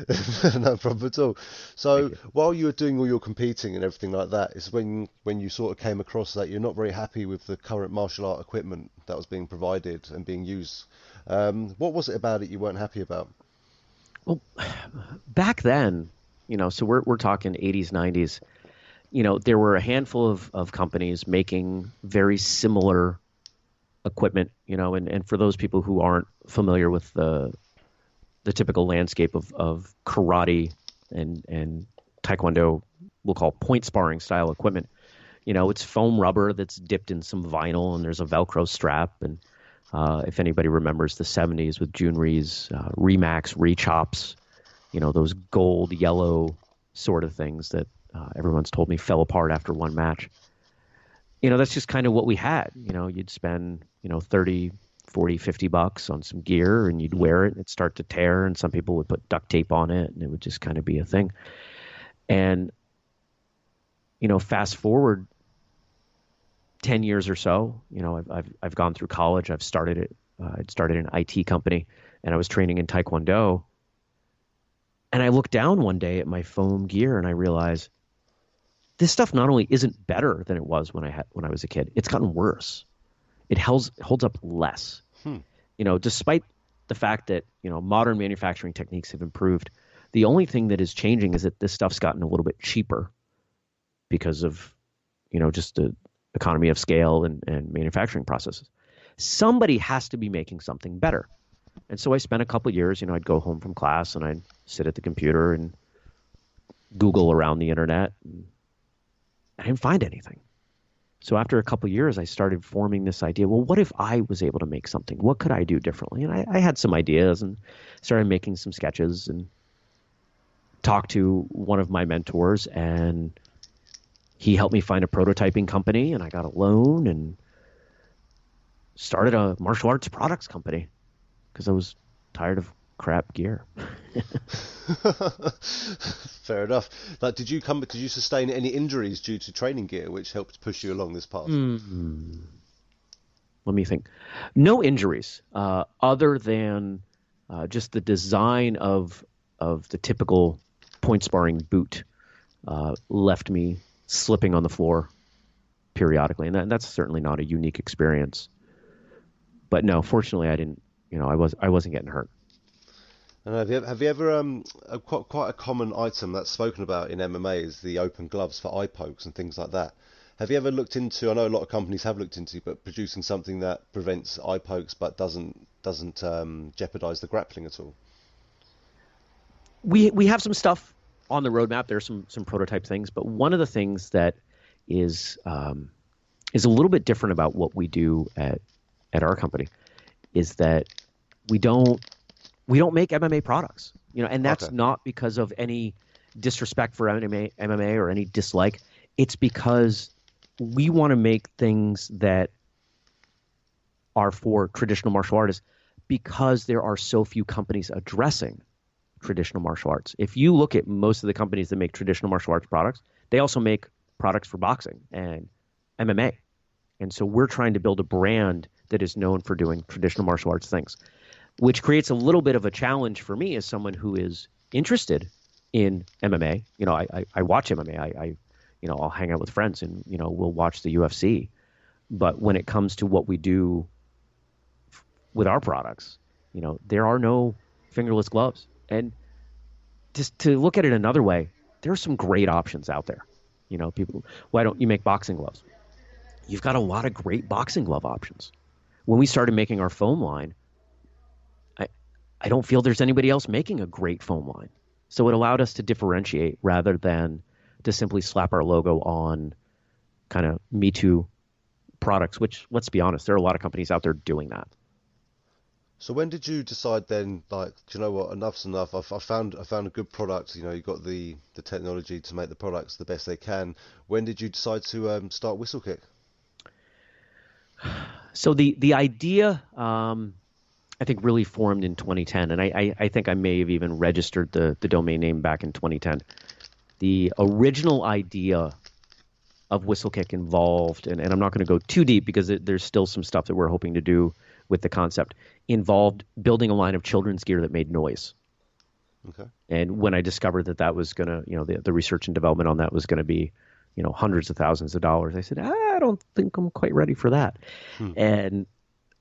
[SPEAKER 1] No problem at all. So while you were doing all your competing and everything like that, is when you sort of came across that you're not very happy with the current martial art equipment that was being provided and being used. What was it about it you weren't happy about?
[SPEAKER 2] Well, back then, so we're talking 80s, 90s. there were a handful of companies making very similar equipment, and for those people who aren't familiar with the typical landscape of karate and taekwondo, we'll call point sparring style equipment. It's foam rubber that's dipped in some vinyl, and there's a Velcro strap. And if anybody remembers the 70s with Jun Ree's Remax, Rechops, those gold, yellow sort of things that everyone's told me fell apart after one match. That's just kind of what we had. You'd spend, 30, 40, $50 on some gear, and you'd wear it and it'd start to tear, and some people would put duct tape on it, and it would just kind of be a thing. And, fast forward 10 years or so, I've gone through college. I'd started an IT company, and I was training in Taekwondo. And I looked down one day at my foam gear, and I realized this stuff not only isn't better than it was when I was a kid, it's gotten worse. It holds up less. Despite the fact that, modern manufacturing techniques have improved, the only thing that is changing is that this stuff's gotten a little bit cheaper because of, just the economy of scale and manufacturing processes. Somebody has to be making something better. And so I spent a couple of years, I'd go home from class and I'd sit at the computer and Google around the internet, and I didn't find anything. So after a couple of years, I started forming this idea. Well, what if I was able to make something? What could I do differently? And I had some ideas and started making some sketches and talked to one of my mentors, and he helped me find a prototyping company, and I got a loan and started a martial arts products company because I was tired of crap gear.
[SPEAKER 1] Fair enough. Like, did you sustain any injuries due to training gear, which helped push you along this path?
[SPEAKER 2] Let me think. No injuries, other than just the design of the typical point sparring boot left me slipping on the floor periodically, and that's certainly not a unique experience. But no, fortunately, I didn't. I wasn't getting hurt.
[SPEAKER 1] And have you ever quite a common item that's spoken about in MMA is the open gloves for eye pokes and things like that. Have you ever looked into? I know a lot of companies have looked into, but producing something that prevents eye pokes but doesn't jeopardize the grappling at all.
[SPEAKER 2] We have some stuff on the roadmap. There's some prototype things, but one of the things that is a little bit different about what we do at our company is that we don't make MMA products, and that's
[SPEAKER 1] Okay.
[SPEAKER 2] not because of any disrespect for MMA or any dislike. It's because we want to make things that are for traditional martial artists because there are so few companies addressing traditional martial arts. If you look at most of the companies that make traditional martial arts products, they also make products for boxing and MMA. And so we're trying to build a brand that is known for doing traditional martial arts things, which creates a little bit of a challenge for me as someone who is interested in MMA. I watch MMA. I'll hang out with friends and, we'll watch the UFC. But when it comes to what we do with our products, there are no fingerless gloves. And just to look at it another way, there are some great options out there. People, why don't you make boxing gloves? You've got a lot of great boxing glove options. When we started making our foam line, I don't feel there's anybody else making a great foam line. So it allowed us to differentiate rather than to simply slap our logo on kind of Me Too products, which, let's be honest, there are a lot of companies out there doing that.
[SPEAKER 1] So when did you decide then, like, do you know what, enough's enough? I found a good product. You got the technology to make the products the best they can. When did you decide to start Whistlekick?
[SPEAKER 2] So the idea, I think, really formed in 2010, and I think I may have even registered the domain name back in 2010. The original idea of Whistlekick involved, and I'm not going to go too deep because there's still some stuff that we're hoping to do with the concept, involved building a line of children's gear that made noise.
[SPEAKER 1] Okay.
[SPEAKER 2] And when I discovered that was going to, the research and development on that was going to be, hundreds of thousands of dollars, I said, I don't think I'm quite ready for that. And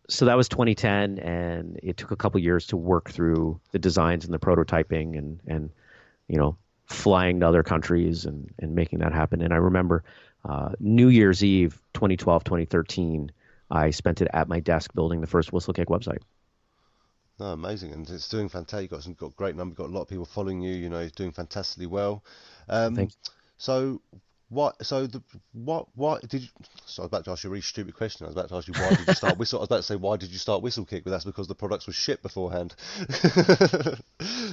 [SPEAKER 2] so that was 2010, and it took a couple years to work through the designs and the prototyping and flying to other countries and making that happen. And I remember New Year's Eve, 2012, 2013, I spent it at my desk building the first Whistle Kick website.
[SPEAKER 1] No, amazing, and it's doing fantastic. Got a great number. You've got a lot of people following you. You know, it's doing fantastically well. Um,
[SPEAKER 2] Thanks.
[SPEAKER 1] so what? So the what did you? So I was about to ask you a really stupid question. I was about to ask you why did you start Whistle? I was about to say why did you start Whistle Kick, but that's because the products were shit beforehand.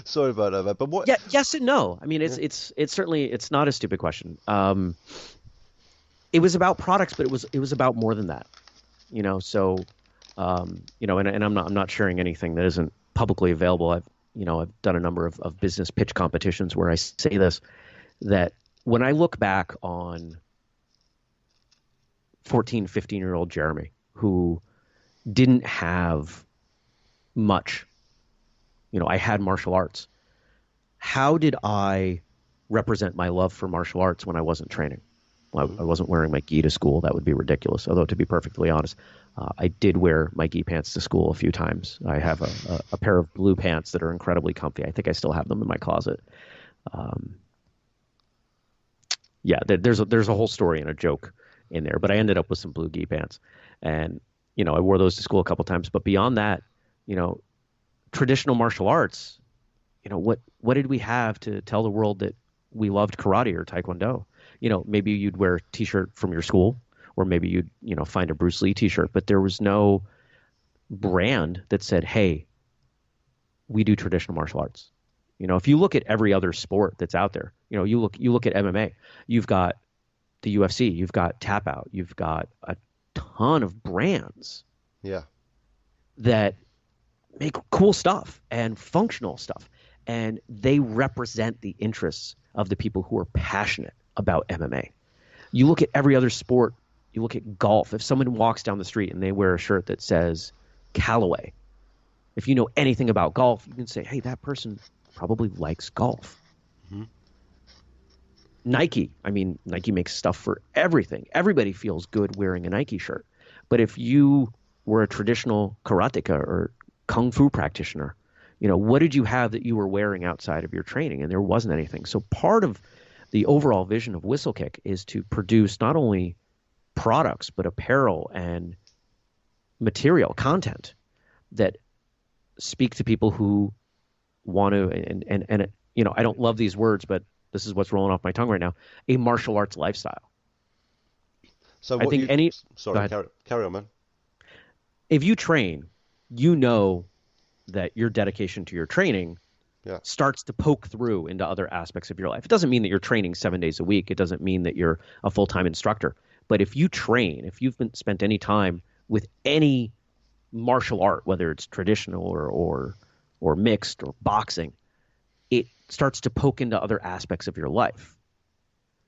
[SPEAKER 1] Sorry about that, man. But what?
[SPEAKER 2] Yeah, yes and no. I mean,
[SPEAKER 1] Yeah.
[SPEAKER 2] it's certainly it's not a stupid question. It was about products, but it was about more than that. So and I'm not sharing anything that isn't publicly available. I've done a number of business pitch competitions where I say this, that when I look back on 14, 15-year-old Jeremy, who didn't have much, I had martial arts. How did I represent my love for martial arts when I wasn't training? Well, I wasn't wearing my gi to school. That would be ridiculous. Although, to be perfectly honest, I did wear my gi pants to school a few times. I have a pair of blue pants that are incredibly comfy. I think I still have them in my closet. Yeah, there's a whole story and a joke in there, but I ended up with some blue gi pants, and I wore those to school a couple times. But beyond that, you know, traditional martial arts, what did we have to tell the world that we loved karate or taekwondo? Maybe you'd wear a t-shirt from your school, or maybe you'd find a Bruce Lee t-shirt, but there was no brand that said, "Hey, we do traditional martial arts." If you look at every other sport that's out there, you look at MMA, you've got the UFC, you've got Tap Out, you've got a ton of brands
[SPEAKER 1] Yeah.
[SPEAKER 2] that make cool stuff and functional stuff, and they represent the interests of the people who are passionate about MMA. You look at every other sport, you look at golf. If someone walks down the street and they wear a shirt that says Callaway, if you know anything about golf, you can say, hey, that person probably likes golf.
[SPEAKER 1] Hmm.
[SPEAKER 2] Nike makes stuff for everything. Everybody feels good wearing a Nike shirt. But if you were a traditional karateka or kung fu practitioner, what did you have that you were wearing outside of your training? And there wasn't anything. So part of the overall vision of Whistlekick is to produce not only products, but apparel and material content that speak to people who want to, and I don't love these words, but this is what's rolling off my tongue right now, a martial arts lifestyle.
[SPEAKER 1] So
[SPEAKER 2] I
[SPEAKER 1] what
[SPEAKER 2] think
[SPEAKER 1] you?
[SPEAKER 2] any, Go
[SPEAKER 1] Sorry,
[SPEAKER 2] ahead.
[SPEAKER 1] carry on, man.
[SPEAKER 2] If you train, you know that your dedication to your training
[SPEAKER 1] Yeah.
[SPEAKER 2] starts to poke through into other aspects of your life. It doesn't mean that you're training 7 days a week. It doesn't mean that you're a full-time instructor. But if you train, if you've spent any time with any martial art, whether it's traditional or mixed or boxing, it starts to poke into other aspects of your life.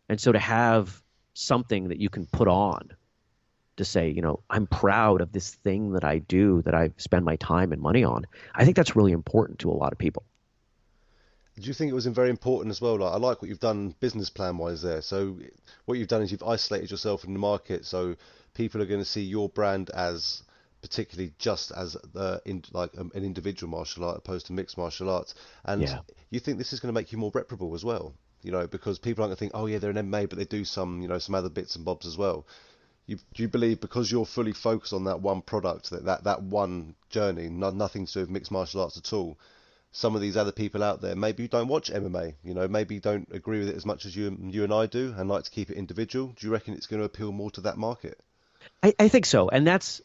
[SPEAKER 2] And so to have something that you can put on to say, I'm proud of this thing that I do, that I spend my time and money on, I think that's really important to a lot of people.
[SPEAKER 1] Do you think it was very important as well? Like, I like what you've done business plan wise there. So what you've done is you've isolated yourself in the market, so people are going to see your brand as particularly just as an individual martial art opposed to mixed martial arts. And
[SPEAKER 2] Yeah.
[SPEAKER 1] you think this is going to make you more reputable as well, because people aren't going to think, oh yeah, they're an MMA, but they do some other bits and bobs as well. Do you believe because you're fully focused on that one product, that one journey, nothing to do with mixed martial arts at all? Some of these other people out there, maybe you don't watch MMA, maybe you don't agree with it as much as you and I do, and like to keep it individual. Do you reckon it's going to appeal more to that market?
[SPEAKER 2] I think so. And that's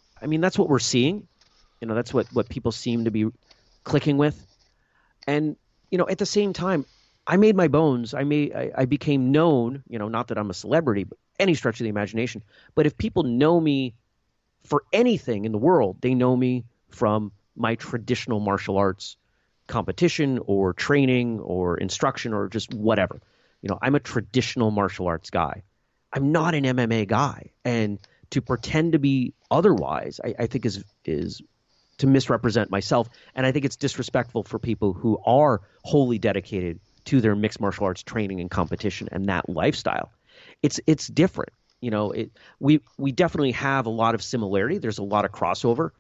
[SPEAKER 2] what we're seeing. That's what people seem to be clicking with. And, at the same time, I made my bones. I became known, not that I'm a celebrity, but any stretch of the imagination. But if people know me for anything in the world, they know me from my traditional martial arts competition or training or instruction or just whatever. I'm a traditional martial arts guy. I'm not an MMA guy. And to pretend to be otherwise, I think is to misrepresent myself. And I think it's disrespectful for people who are wholly dedicated to their mixed martial arts training and competition and that lifestyle. It's different. We definitely have a lot of similarity. There's a lot of crossover.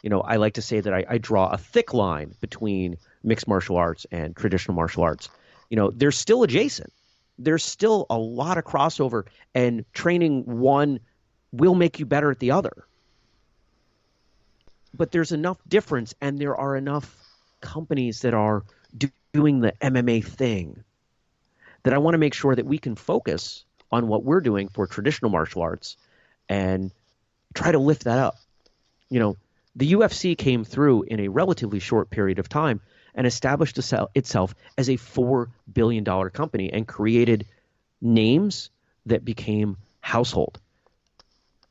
[SPEAKER 2] I like to say that I draw a thick line between mixed martial arts and traditional martial arts. they're still adjacent. There's still a lot of crossover, and training one will make you better at the other. But there's enough difference, and there are enough companies that are doing the MMA thing that I want to make sure that we can focus on what we're doing for traditional martial arts and try to lift that up. The UFC came through in a relatively short period of time and established itself as a $4 billion company and created names that became household.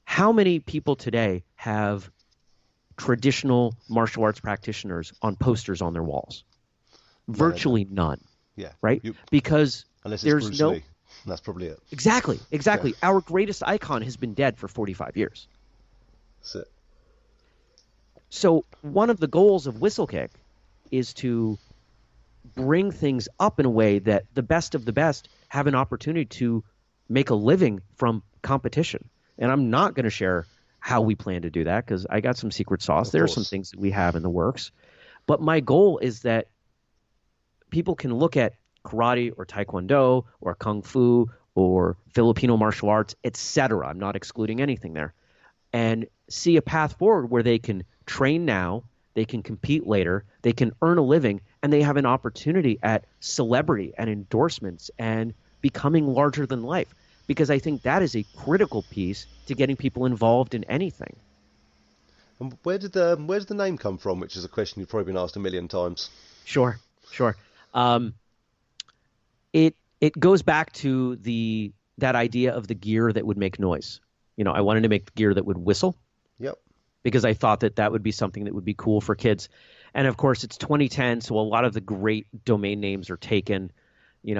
[SPEAKER 2] How many people today have traditional martial arts practitioners on posters on their walls? Virtually none.
[SPEAKER 1] Yeah.
[SPEAKER 2] Right? Because
[SPEAKER 1] unless it's
[SPEAKER 2] there's
[SPEAKER 1] Bruce
[SPEAKER 2] no
[SPEAKER 1] Lee. That's probably it.
[SPEAKER 2] Exactly.
[SPEAKER 1] Yeah.
[SPEAKER 2] Our greatest icon has been dead for 45 years.
[SPEAKER 1] That's it.
[SPEAKER 2] So one of the goals of Whistlekick is to bring things up in a way that the best of the best have an opportunity to make a living from competition. And I'm not going to share how we plan to do that because I got some secret sauce. There are some things that we have in the works. But my goal is that people can look at karate or taekwondo or kung fu or Filipino martial arts, etc. I'm not excluding anything there. And see a path forward where they can train now, they can compete later, they can earn a living, and they have an opportunity at celebrity and endorsements and becoming larger than life. Because I think that is a critical piece to getting people involved in anything.
[SPEAKER 1] And where did the name come from? Which is a question you've probably been asked a million times.
[SPEAKER 2] Sure. It goes back to that idea of the gear that would make noise. I wanted to make the gear that would whistle.
[SPEAKER 1] Yep.
[SPEAKER 2] Because I thought that would be something that would be cool for kids. And of course, it's 2010, so a lot of the great domain names are taken.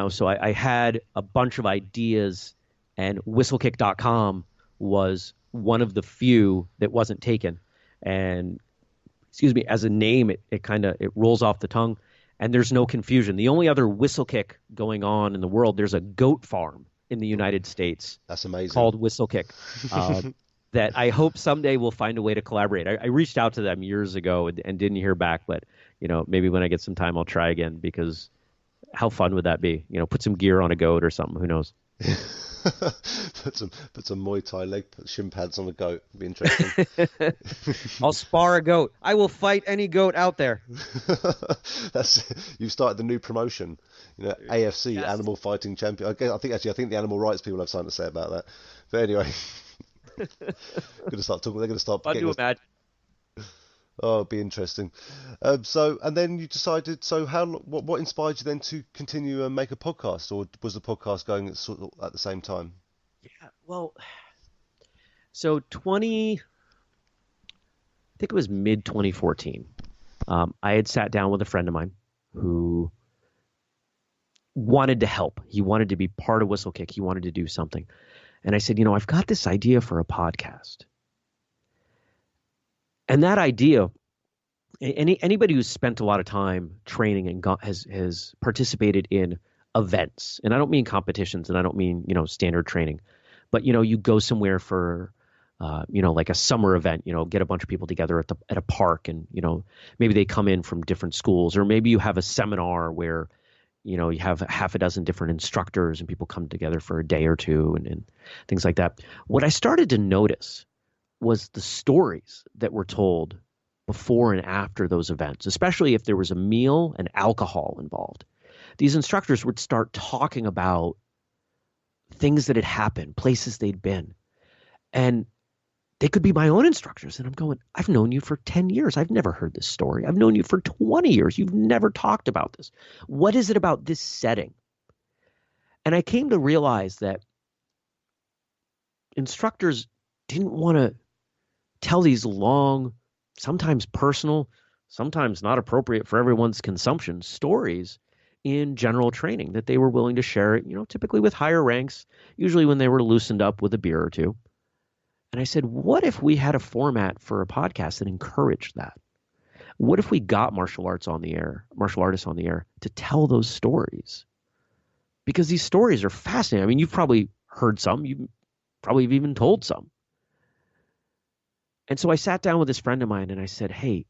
[SPEAKER 2] So I had a bunch of ideas, and whistlekick.com was one of the few that wasn't taken. And as a name, it kind of rolls off the tongue, and there's no confusion. The only other Whistlekick going on in the world, there's a goat farm in the United States.
[SPEAKER 1] That's amazing.
[SPEAKER 2] Called Whistlekick. That I hope someday we'll find a way to collaborate. I reached out to them years ago and didn't hear back, but maybe when I get some time I'll try again, because how fun would that be? Put some gear on a goat or something. Who knows?
[SPEAKER 1] put some Muay Thai leg shin pads on a goat. It'd be interesting.
[SPEAKER 2] I'll spar a goat. I will fight any goat out there.
[SPEAKER 1] You've started the new promotion. AFC,
[SPEAKER 2] yes.
[SPEAKER 1] Animal Fighting Champion. I think the animal rights people have something to say about that. But anyway. They're going to start
[SPEAKER 2] Fun to imagine.
[SPEAKER 1] Oh, it'd be interesting. And then you decided. So what inspired you then to continue and make a podcast, or was the podcast going sort of at the same time?
[SPEAKER 2] Yeah, well, so I think it was mid 2014. I had sat down with a friend of mine who wanted to help. He wanted to be part of Whistlekick. He wanted to do something. And I said, I've got this idea for a podcast. And that idea, anybody who's spent a lot of time training and has participated in events, and I don't mean competitions, and I don't mean, standard training, but, you go somewhere for, like a summer event, get a bunch of people together at a park, and, maybe they come in from different schools, or maybe you have a seminar where you have half a dozen different instructors and people come together for a day or two and things like that. What I started to notice was the stories that were told before and after those events, especially if there was a meal and alcohol involved. These instructors would start talking about things that had happened, places they'd been. And they could be my own instructors. And I'm going, I've known you for 10 years. I've never heard this story. I've known you for 20 years. You've never talked about this. What is it about this setting? And I came to realize that instructors didn't want to tell these long, sometimes personal, sometimes not appropriate for everyone's consumption stories in general training, that they were willing to share it, typically with higher ranks, usually when they were loosened up with a beer or two. And I said, what if we had a format for a podcast that encouraged that? What if we got martial artists on the air to tell those stories? Because these stories are fascinating. I mean, you've probably heard some. You probably have even told some. And so I sat down with this friend of mine and I said, hey,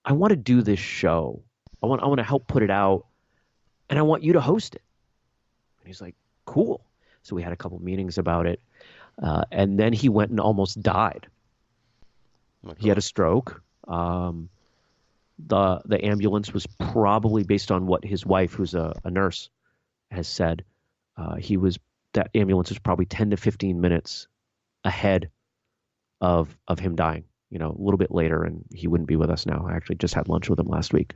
[SPEAKER 2] I want to do this show. I want to help put it out. and I want you to host it. And he's like, cool. So we had a couple meetings about it. And then he went and almost died.
[SPEAKER 1] My
[SPEAKER 2] He had
[SPEAKER 1] God.
[SPEAKER 2] a stroke. The ambulance was probably based on what his wife, who's a nurse, has said. That ambulance was probably 10 to 15 minutes ahead of him dying. A little bit later, and he wouldn't be with us now. I actually just had lunch with him last week.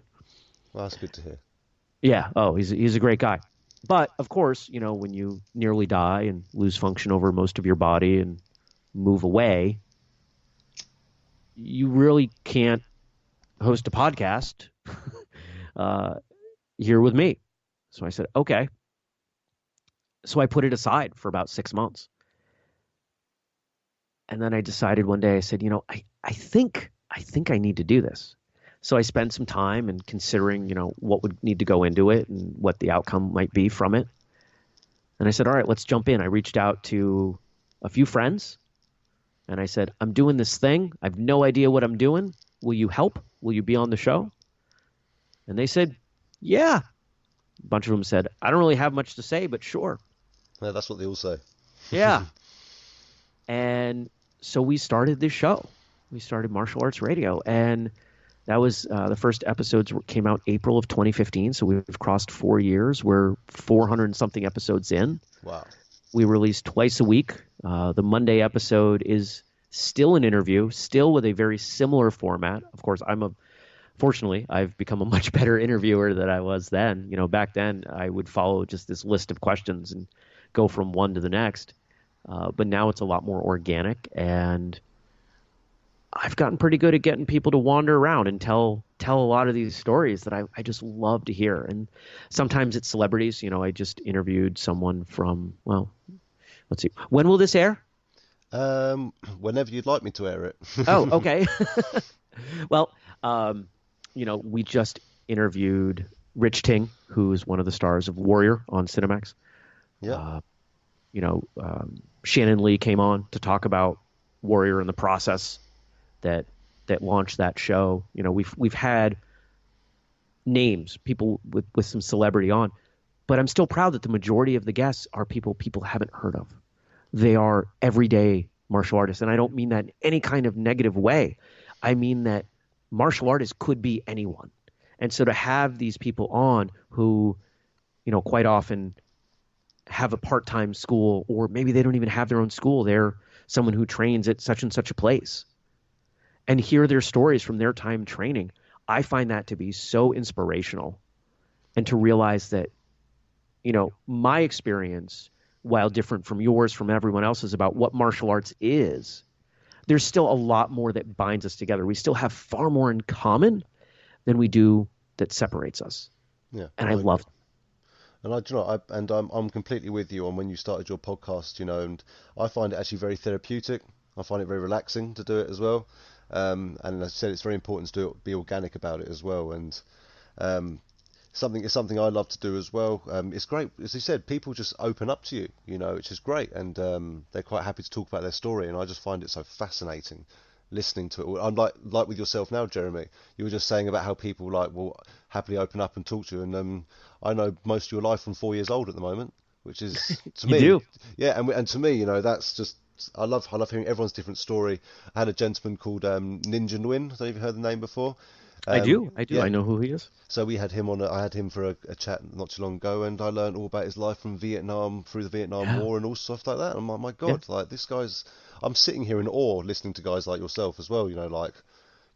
[SPEAKER 1] Well, that's good to hear.
[SPEAKER 2] Yeah. Oh, he's a great guy. But of course, when you nearly die and lose function over most of your body and move away, you really can't host a podcast uh, here with me. So I said, okay. So I put it aside for about 6 months. And then I decided one day, I said, I think I need to do this. So I spent some time and considering, what would need to go into it and what the outcome might be from it. And I said, all right, let's jump in. I reached out to a few friends and I said, I'm doing this thing. I have no idea what I'm doing. Will you help? Will you be on the show? And they said, yeah. A bunch of them said, I don't really have much to say, but sure.
[SPEAKER 1] Yeah, that's what they all say.
[SPEAKER 2] Yeah. And so we started this show. We started Martial Arts Radio. And that was the first episodes came out April of 2015. So we've crossed 4 years. We're 400 and something episodes in.
[SPEAKER 1] Wow.
[SPEAKER 2] We release twice a week. The Monday episode is still an interview, still with a very similar format. Of course, fortunately, I've become a much better interviewer than I was then. Back then I would follow just this list of questions and go from one to the next. But now it's a lot more organic, and I've gotten pretty good at getting people to wander around and tell a lot of these stories that I just love to hear. And sometimes it's celebrities. I just interviewed someone from, well, let's see. When will this air?
[SPEAKER 1] Whenever you'd like me to air it.
[SPEAKER 2] Oh, okay. Well, we just interviewed Rich Ting, who's one of the stars of Warrior on Cinemax.
[SPEAKER 1] Yeah.
[SPEAKER 2] Shannon Lee came on to talk about Warrior and the process that launched that show. We've had names, people with some celebrity on, but I'm still proud that the majority of the guests are people haven't heard of. They are everyday martial artists, and I don't mean that in any kind of negative way. I mean that martial artists could be anyone. And so to have these people on who, quite often have a part-time school, or maybe they don't even have their own school, they're someone who trains at such and such a place, and hear their stories from their time training, I find that to be so inspirational. And to realize that, my experience, while different from yours, from everyone else's, about what martial arts is, there's still a lot more that binds us together. We still have far more in common than we do that separates us.
[SPEAKER 1] Yeah.
[SPEAKER 2] And I love it.
[SPEAKER 1] And I'm completely with you on when you started your podcast, and I find it actually very therapeutic. I find it very relaxing to do it as well. And as I said, it's very important to be organic about it as well. And it's something I love to do as well. It's great, as you said, people just open up to you, which is great, and they're quite happy to talk about their story. And I just find it so fascinating listening to it. I'm like with yourself now, Jeremy. You were just saying about how people will happily open up and talk to you, and I know most of your life from 4 years old at the moment, which is to
[SPEAKER 2] You
[SPEAKER 1] me,
[SPEAKER 2] do.
[SPEAKER 1] yeah, and to me, that's just. I love hearing everyone's different story. I had a gentleman called Ninja Nguyen. I don't know if you've heard the name before.
[SPEAKER 2] I do.
[SPEAKER 1] Yeah.
[SPEAKER 2] I know who he is.
[SPEAKER 1] So we had him on. I had him for a chat not too long ago, and I learned all about his life from Vietnam, through the Vietnam War, and all stuff like that. And I'm like, my God, like this guy's. I'm sitting here in awe listening to guys like yourself as well. Like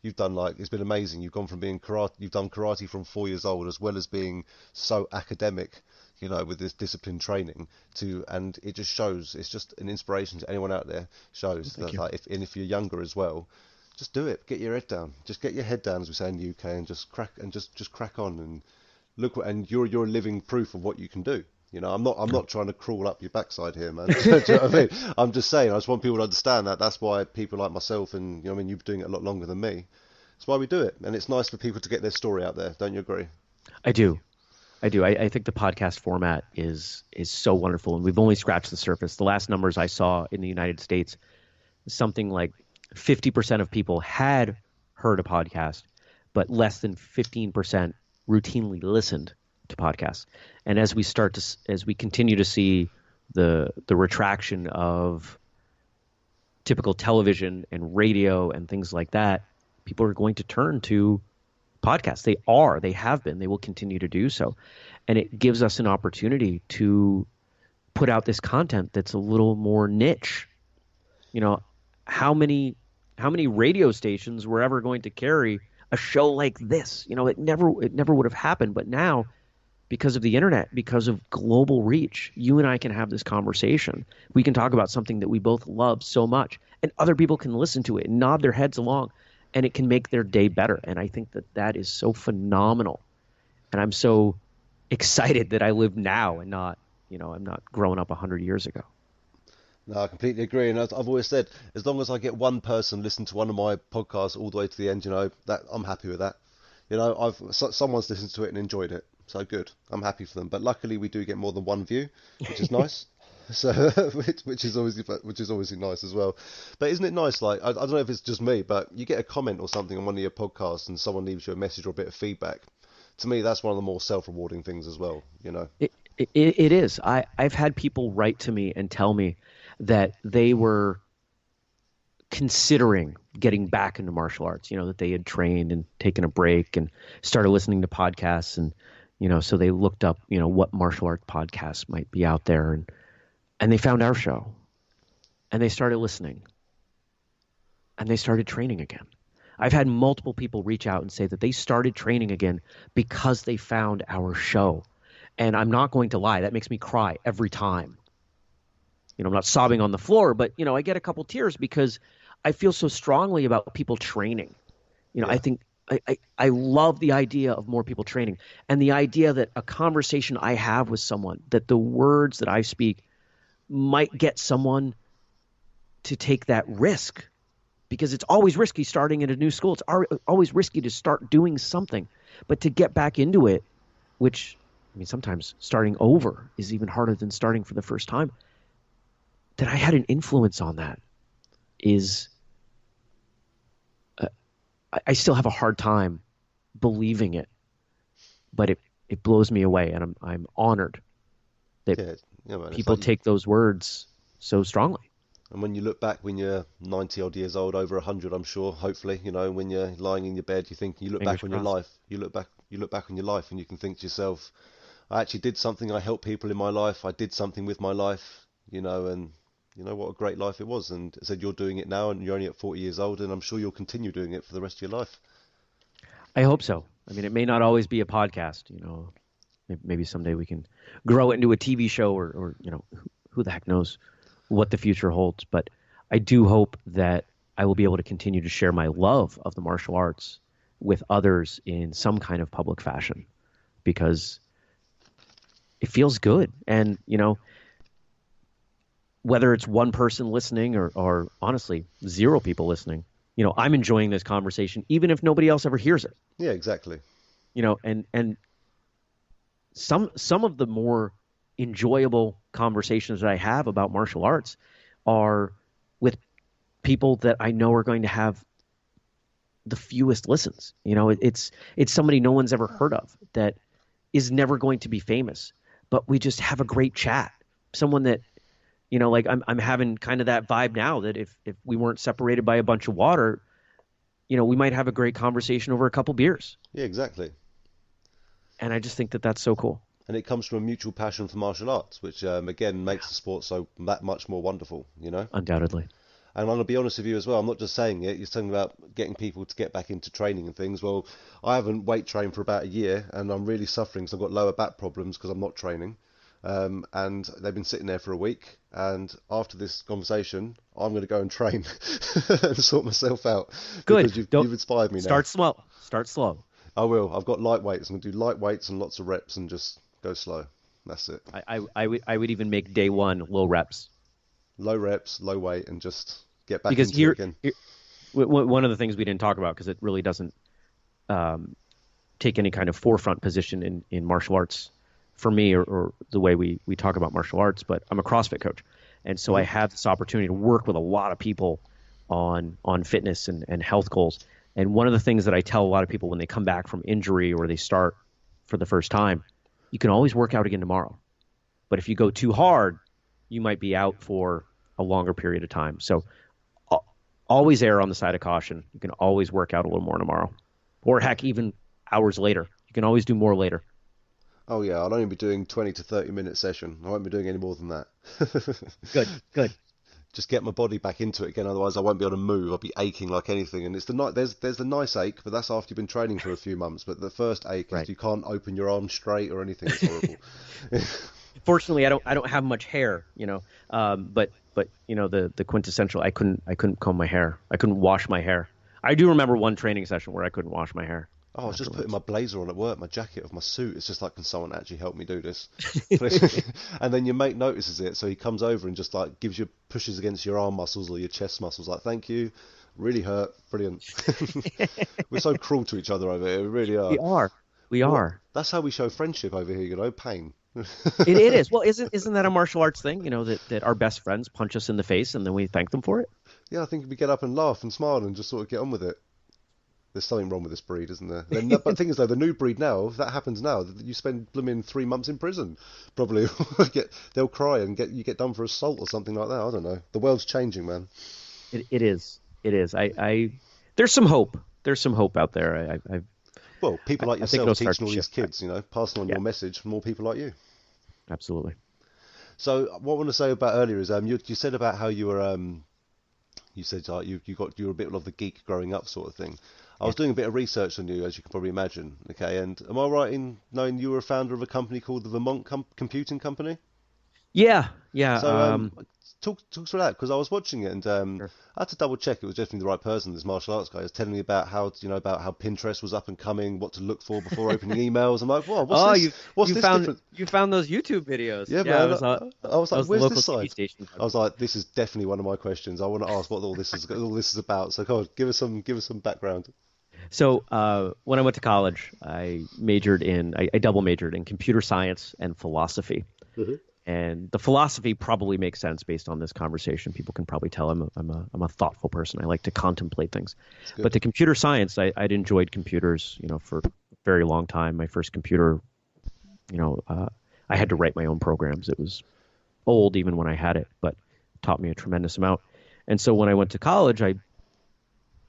[SPEAKER 1] you've done, it's been amazing. You've gone from being karate. You've done karate from 4 years old, as well as being so academic. With this discipline training and it just shows. It's just an inspiration to anyone out there. Shows that if you're younger as well, just do it. Get your head down. Just get your head down, as we say in the UK, and just crack on and look. And you're living proof of what you can do. I'm not trying to crawl up your backside here, man. Do you know what I mean? I'm just saying. I just want people to understand that. That's why people like myself and you're doing it a lot longer than me. That's why we do it, and it's nice for people to get their story out there. Don't you agree?
[SPEAKER 2] I do. I think the podcast format is so wonderful, and we've only scratched the surface. The last numbers I saw in the United States, something like 50% of people had heard a podcast, but less than 15% routinely listened to podcasts. And as we continue to see the retraction of typical television and radio and things like that, people are going to turn to podcasts. They have been, they will continue to do so. And it gives us an opportunity to put out this content that's a little more niche. You know, how many radio stations were ever going to carry a show like this? You know, it never would have happened. But now, because of the internet, because of global reach, you and I can have this conversation. We can talk about something that we both love so much, and other people can listen to it and nod their heads along, and it can make their day better. And I think that that is so phenomenal. And I'm so excited that I live now and not, I'm not growing up 100 years ago.
[SPEAKER 1] No, I completely agree, and as I've always said, as long as I get one person listen to one of my podcasts all the way to the end, that I'm happy with that. Someone's listened to it and enjoyed it, so good. I'm happy for them. But luckily, we do get more than one view, which is nice. So, which is obviously nice as well. But isn't it nice? Like, I don't know if it's just me, but you get a comment or something on one of your podcasts, and someone leaves you a message or a bit of feedback. To me, that's one of the more self-rewarding things as well.
[SPEAKER 2] It is. I've had people write to me and tell me that they were considering getting back into martial arts, that they had trained and taken a break and started listening to podcasts. And, so they looked up, what martial arts podcasts might be out there. And they found our show and they started listening and they started training again. I've had multiple people reach out and say that they started training again because they found our show. And I'm not going to lie, that makes me cry every time. I'm not sobbing on the floor, but, I get a couple tears because I feel so strongly about people training.
[SPEAKER 1] Yeah.
[SPEAKER 2] I think I love the idea of more people training, and the idea that a conversation I have with someone, that the words that I speak might get someone to take that risk, because it's always risky starting at a new school. It's always risky to start doing something, but to get back into it, which, sometimes starting over is even harder than starting for the first time. That I had an influence on that is I still have a hard time believing it, but it blows me away, and I'm honored that people take those words so strongly.
[SPEAKER 1] And when you look back when you're 90 odd years old, over 100, I'm sure, hopefully, when you're lying in your bed, you look back on your life, you look back on your life, and you can think to yourself, I actually did something. I helped people in my life. I did something with my life, and what a great life it was. And I said, you're doing it now, and you're only at 40 years old, and I'm sure you'll continue doing it for the rest of your life.
[SPEAKER 2] I hope so. It may not always be a podcast, maybe someday we can grow it into a TV show or who the heck knows what the future holds. But I do hope that I will be able to continue to share my love of the martial arts with others in some kind of public fashion, because it feels good. And, whether it's one person listening or honestly 0 people listening, I'm enjoying this conversation, even if nobody else ever hears it.
[SPEAKER 1] Yeah, exactly.
[SPEAKER 2] And some of the more enjoyable conversations that I have about martial arts are with people that I know are going to have the fewest listens. It's somebody no one's ever heard of, that is never going to be famous, but we just have a great chat. Someone that, like I'm having kind of that vibe now, that if we weren't separated by a bunch of water, we might have a great conversation over a couple beers.
[SPEAKER 1] Yeah, exactly.
[SPEAKER 2] And I just think that that's so cool.
[SPEAKER 1] And it comes from a mutual passion for martial arts, which again makes the sport so that much more wonderful,
[SPEAKER 2] Undoubtedly.
[SPEAKER 1] And I'm going to be honest with you as well. I'm not just saying it. You're talking about getting people to get back into training and things. Well, I haven't weight trained for about a year, and I'm really suffering because I've got lower back problems because I'm not training. And they've been sitting there for a week. And after this conversation, I'm going to go and train and sort myself out.
[SPEAKER 2] Good.
[SPEAKER 1] Because you've inspired me now.
[SPEAKER 2] Start slow.
[SPEAKER 1] I will. I've got light weights. I'm going to do light weights and lots of reps and just go slow. That's it.
[SPEAKER 2] I would even make day one low reps.
[SPEAKER 1] Low reps, low weight, and just get back into it again.
[SPEAKER 2] One of the things we didn't talk about, because it really doesn't take any kind of forefront position in martial arts for me, or the way we talk about martial arts, but I'm a CrossFit coach. And so I have this opportunity to work with a lot of people on fitness and health goals. And one of the things that I tell a lot of people when they come back from injury or they start for the first time you can always work out again tomorrow. But if you go too hard, you might be out for a longer period of time. So always err on the side of caution. You can always work out a little more tomorrow, or heck, even hours later. You can always do more later.
[SPEAKER 1] Oh yeah, I'll only be doing 20 to 30 minute session. I won't be doing any more than that.
[SPEAKER 2] Good, good.
[SPEAKER 1] Just get my body back into it again. Otherwise, I won't be able to move. I'll be aching like anything. And it's the there's the nice ache, but that's after you've been training for a few months. But the first ache is
[SPEAKER 2] Right.
[SPEAKER 1] you can't open your arms straight or anything. It's horrible.
[SPEAKER 2] Fortunately, I don't have much hair, but the quintessential, I couldn't comb my hair. I couldn't wash my hair. I do remember one training session where I couldn't wash my hair
[SPEAKER 1] Oh, I was just putting
[SPEAKER 2] afterwards.
[SPEAKER 1] my blazer on at work, my jacket of my suit. It's just like, can someone actually help me do this? And then your mate notices it, so he comes over and just like gives you pushes against your arm muscles or your chest muscles, like, thank you, really hurt, brilliant. We're so cruel to each other over here, we really are.
[SPEAKER 2] We are. We
[SPEAKER 1] What?
[SPEAKER 2] are.
[SPEAKER 1] That's how we show friendship over here, pain.
[SPEAKER 2] It is. Well, isn't that a martial arts thing? That our best friends punch us in the face and then we thank them for it.
[SPEAKER 1] Yeah, I think if we get up and laugh and smile and just sort of get on with it. There's something wrong with this breed, isn't there? Then, but the thing is, though, the new breed now, if that happens now, you spend blooming 3 months in prison. Probably they'll cry and you get done for assault or something like that. I don't know. The world's changing, man.
[SPEAKER 2] It is. It is. There's some hope. There's some hope out there.
[SPEAKER 1] Well, people like
[SPEAKER 2] I think
[SPEAKER 1] yourself
[SPEAKER 2] it'll start
[SPEAKER 1] teaching
[SPEAKER 2] to
[SPEAKER 1] all these
[SPEAKER 2] shift.
[SPEAKER 1] kids, passing on
[SPEAKER 2] Yeah,
[SPEAKER 1] your message for more people like you.
[SPEAKER 2] absolutely.
[SPEAKER 1] So, what I want to say about earlier is, you said about how you were, you said you were a bit of the geek growing up sort of thing. I
[SPEAKER 2] Yeah.
[SPEAKER 1] was doing a bit of research on you, as you can probably imagine. Okay, and am I right in knowing you were a founder of a company called the Vermont Computing Company?
[SPEAKER 2] Yeah. Yeah.
[SPEAKER 1] So talk through that because I was watching it and
[SPEAKER 2] Sure.
[SPEAKER 1] I had to double check it was definitely the right person. This martial arts guy was telling me about how about how Pinterest was up and coming, what to look for before opening emails. I'm like, whoa, what's
[SPEAKER 2] Oh,
[SPEAKER 1] this?
[SPEAKER 2] you
[SPEAKER 1] What's
[SPEAKER 2] you
[SPEAKER 1] this
[SPEAKER 2] found
[SPEAKER 1] different?
[SPEAKER 2] you found those YouTube videos.
[SPEAKER 1] Yeah,
[SPEAKER 2] Yeah,
[SPEAKER 1] man. I was
[SPEAKER 2] I
[SPEAKER 1] like,
[SPEAKER 2] was the
[SPEAKER 1] where's this
[SPEAKER 2] local TV
[SPEAKER 1] side?
[SPEAKER 2] station.
[SPEAKER 1] I was like, this is definitely one of my questions. I want to ask what all this is about. So come on, give us some background.
[SPEAKER 2] So when I went to college, I double majored in computer science and philosophy.
[SPEAKER 1] Hmm.
[SPEAKER 2] And the philosophy probably makes sense based on this conversation. People can probably tell I'm a thoughtful person. I like to contemplate things.
[SPEAKER 1] It's
[SPEAKER 2] But
[SPEAKER 1] good.
[SPEAKER 2] the computer science, I'd enjoyed computers, for a very long time. My first computer, you know, uh, I had to write my own programs. It was old even when I had it, but taught me a tremendous amount. And so when I went to college, I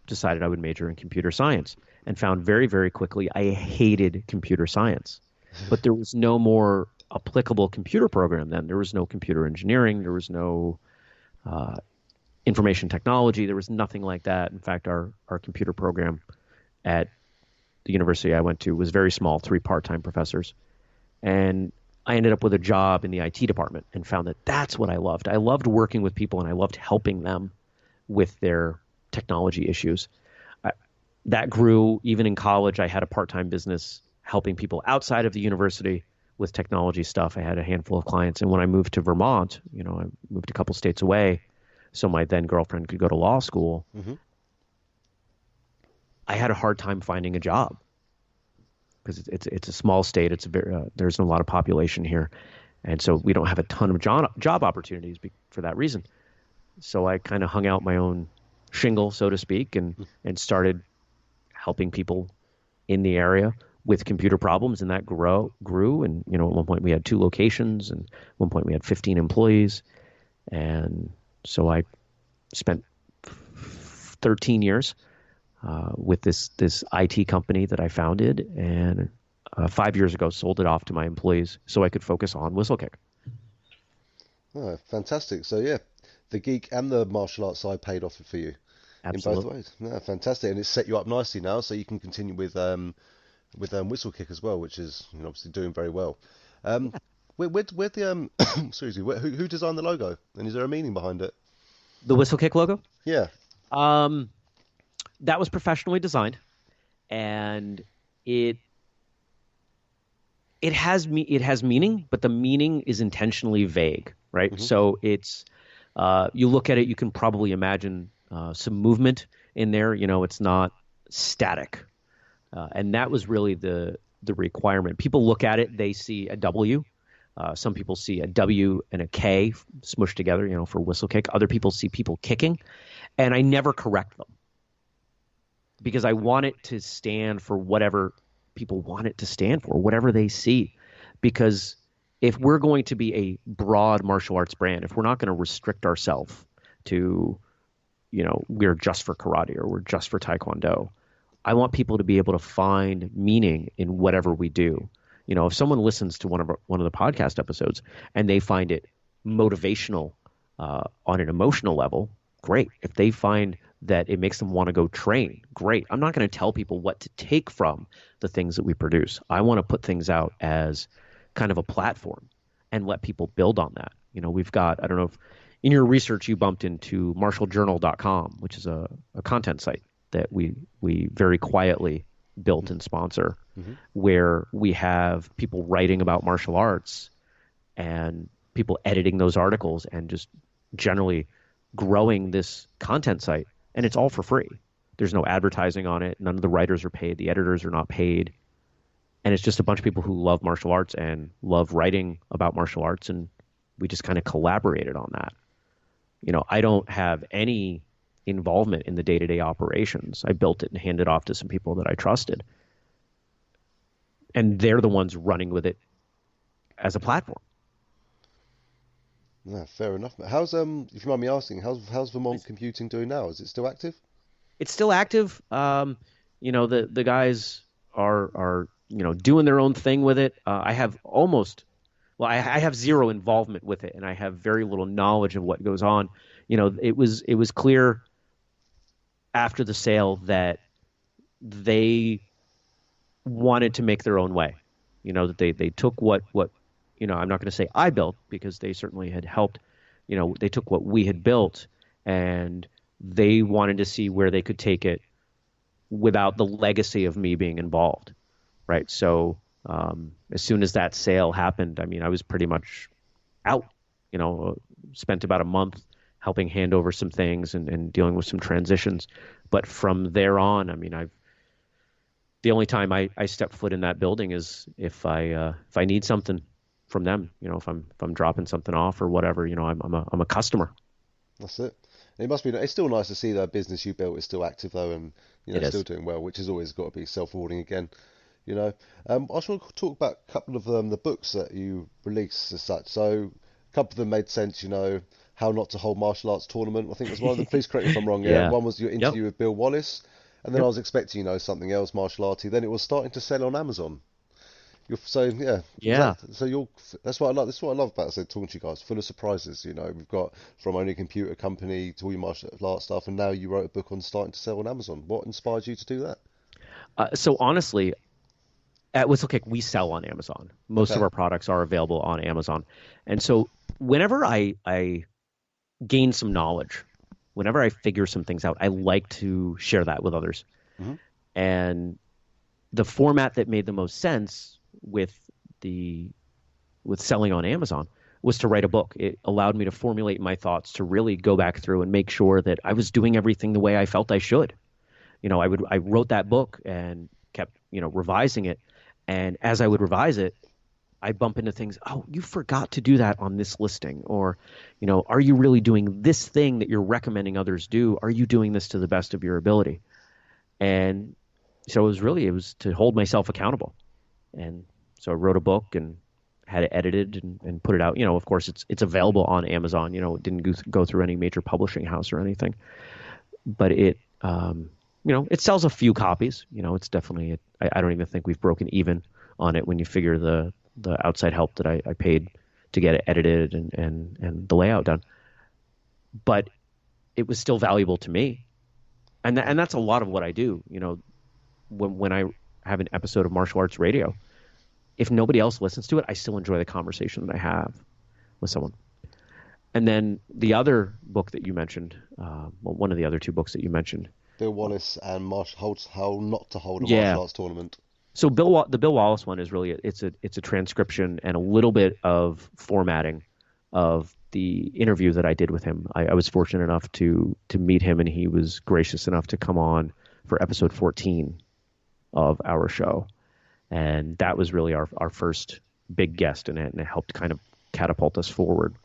[SPEAKER 2] decided I would major in computer science and found very, very quickly I hated computer science. But there was no more applicable computer program then. There was no computer engineering. There was no uh, information technology. There was nothing like that. In fact, our computer program at the university I went to was very small, three part-time professors. And I ended up with a job in the IT department and found that that's what I loved. I loved working with people and I loved helping them with their technology issues. I, that grew even in college. I had a part-time business helping people outside of the university with technology stuff. I had a handful of clients. And when I moved to Vermont, I moved a couple states away so my then girlfriend could go to law school.
[SPEAKER 1] Hmm.
[SPEAKER 2] I had a hard time finding a job because it's a small state. There's a lot of population here, and so we don't have a ton of job opportunities for that reason. So I kind of hung out my own shingle, so to speak, and started helping people in the area with computer problems, and that grew. And at one point we had 2 locations, and at one point we had 15 employees, and so I spent 13 years with this IT company that I founded, and 5 years ago sold it off to my employees so I could focus on Whistlekick.
[SPEAKER 1] Oh, fantastic. So yeah, the geek and the martial arts side paid off for you in both
[SPEAKER 2] Absolutely.
[SPEAKER 1] ways. Yeah, fantastic, and it's set you up nicely now, so you can continue with whistle kick as well, which is obviously doing very well. Um, where the excuse me, who designed the logo, and is there a meaning behind it?
[SPEAKER 2] The Whistlekick logo,
[SPEAKER 1] Yeah.
[SPEAKER 2] um, that was professionally designed, and it it has meaning, but the meaning is intentionally vague, right?
[SPEAKER 1] Hmm.
[SPEAKER 2] So it's you look at it, you can probably imagine some movement in there. It's not static, and that was really the requirement. People look at it, they see a W. Some people see a W and a K smushed together, for whistle kick. Other people see people kicking, and I never correct them because I want it to stand for whatever people want it to stand for, whatever they see. because if we're going to be a broad martial arts brand, if we're not going to restrict ourselves to, we're just for karate or we're just for taekwondo, I want people to be able to find meaning in whatever we do. If someone listens to one of the podcast episodes and they find it motivational on an emotional level, great. If they find that it makes them want to go train, great. I'm not going to tell people what to take from the things that we produce. I want to put things out as kind of a platform and let people build on that. We've got, I don't know if in your research you bumped into martialjournal.com, which is a content site that we very quietly built and sponsor, where we have people writing about martial arts and people editing those articles and just generally growing this content site. And it's all for free. There's no advertising on it. None of the writers are paid. The editors are not paid. And it's just a bunch of people who love martial arts and love writing about martial arts. And we just kind of collaborated on that. I don't have any involvement in the day-to-day operations. I built it and handed off to some people that I trusted. And they're the ones running with it as a platform.
[SPEAKER 1] Yeah, fair enough. How's if you mind me asking, how's Vermont Computing doing now? Is it still active?
[SPEAKER 2] It's still active. The guys are doing their own thing with it. I have I have zero involvement with it, and I have very little knowledge of what goes on. It was clear after the sale that they wanted to make their own way. That they took what I'm not going to say I built, because they certainly had helped. They took what we had built and they wanted to see where they could take it without the legacy of me being involved. Right. So as soon as that sale happened, I was pretty much out. Spent about a month helping hand over some things and dealing with some transitions. But from there on, the only time I step foot in that building is if I need something from them, if I'm dropping something off or whatever, I'm a customer.
[SPEAKER 1] That's it. It must be. It's still nice to see that business you built is still active though, and still doing well, which has always got to be self-rewarding again. I just want to talk about a couple of the books that you released as such. So a couple of them made sense. How Not to Hold Martial Arts Tournament, I think was one of them. Please correct me if I'm wrong. Yeah. One was your interview with Bill Wallace, and then I was expecting something else, martial arty. Then it was starting to sell on Amazon. So that's what I like. This is what I love about talking to you guys. Full of surprises. We've got from only a computer company to all your martial arts stuff, and now you wrote a book on starting to sell on Amazon. What inspired you to do that?
[SPEAKER 2] So honestly, at Whistlekick, we sell on Amazon. Most of our products are available on Amazon, and so whenever I gain some knowledge, whenever I figure some things out, I like to share that with others. And the format that made the most sense with selling on Amazon was to write a book. It allowed me to formulate my thoughts, to really go back through and make sure that I was doing everything the way I felt I should. I wrote that book and kept, revising it. And as I would revise it, I bump into things. Oh, you forgot to do that on this listing, or, are you really doing this thing that you're recommending others do? Are you doing this to the best of your ability? And so it was to hold myself accountable. And so I wrote a book and had it edited and put it out. Of course, it's available on Amazon. It didn't go through any major publishing house or anything. But it sells a few copies. It's definitely I don't even think we've broken even on it when you figure the outside help that I paid to get it edited and the layout done. But it was still valuable to me. And that's a lot of what I do. When I have an episode of Martial Arts Radio, if nobody else listens to it, I still enjoy the conversation that I have with someone. And then the other book that you mentioned, one of the other two books that you mentioned,
[SPEAKER 1] Bill Wallace and How Not to Hold a Martial Arts Tournament.
[SPEAKER 2] So the Bill Wallace one is really it's a transcription and a little bit of formatting of the interview that I did with him. I was fortunate enough to meet him, and he was gracious enough to come on for episode 14 of our show. And that was really our first big guest, and it helped kind of catapult us forward.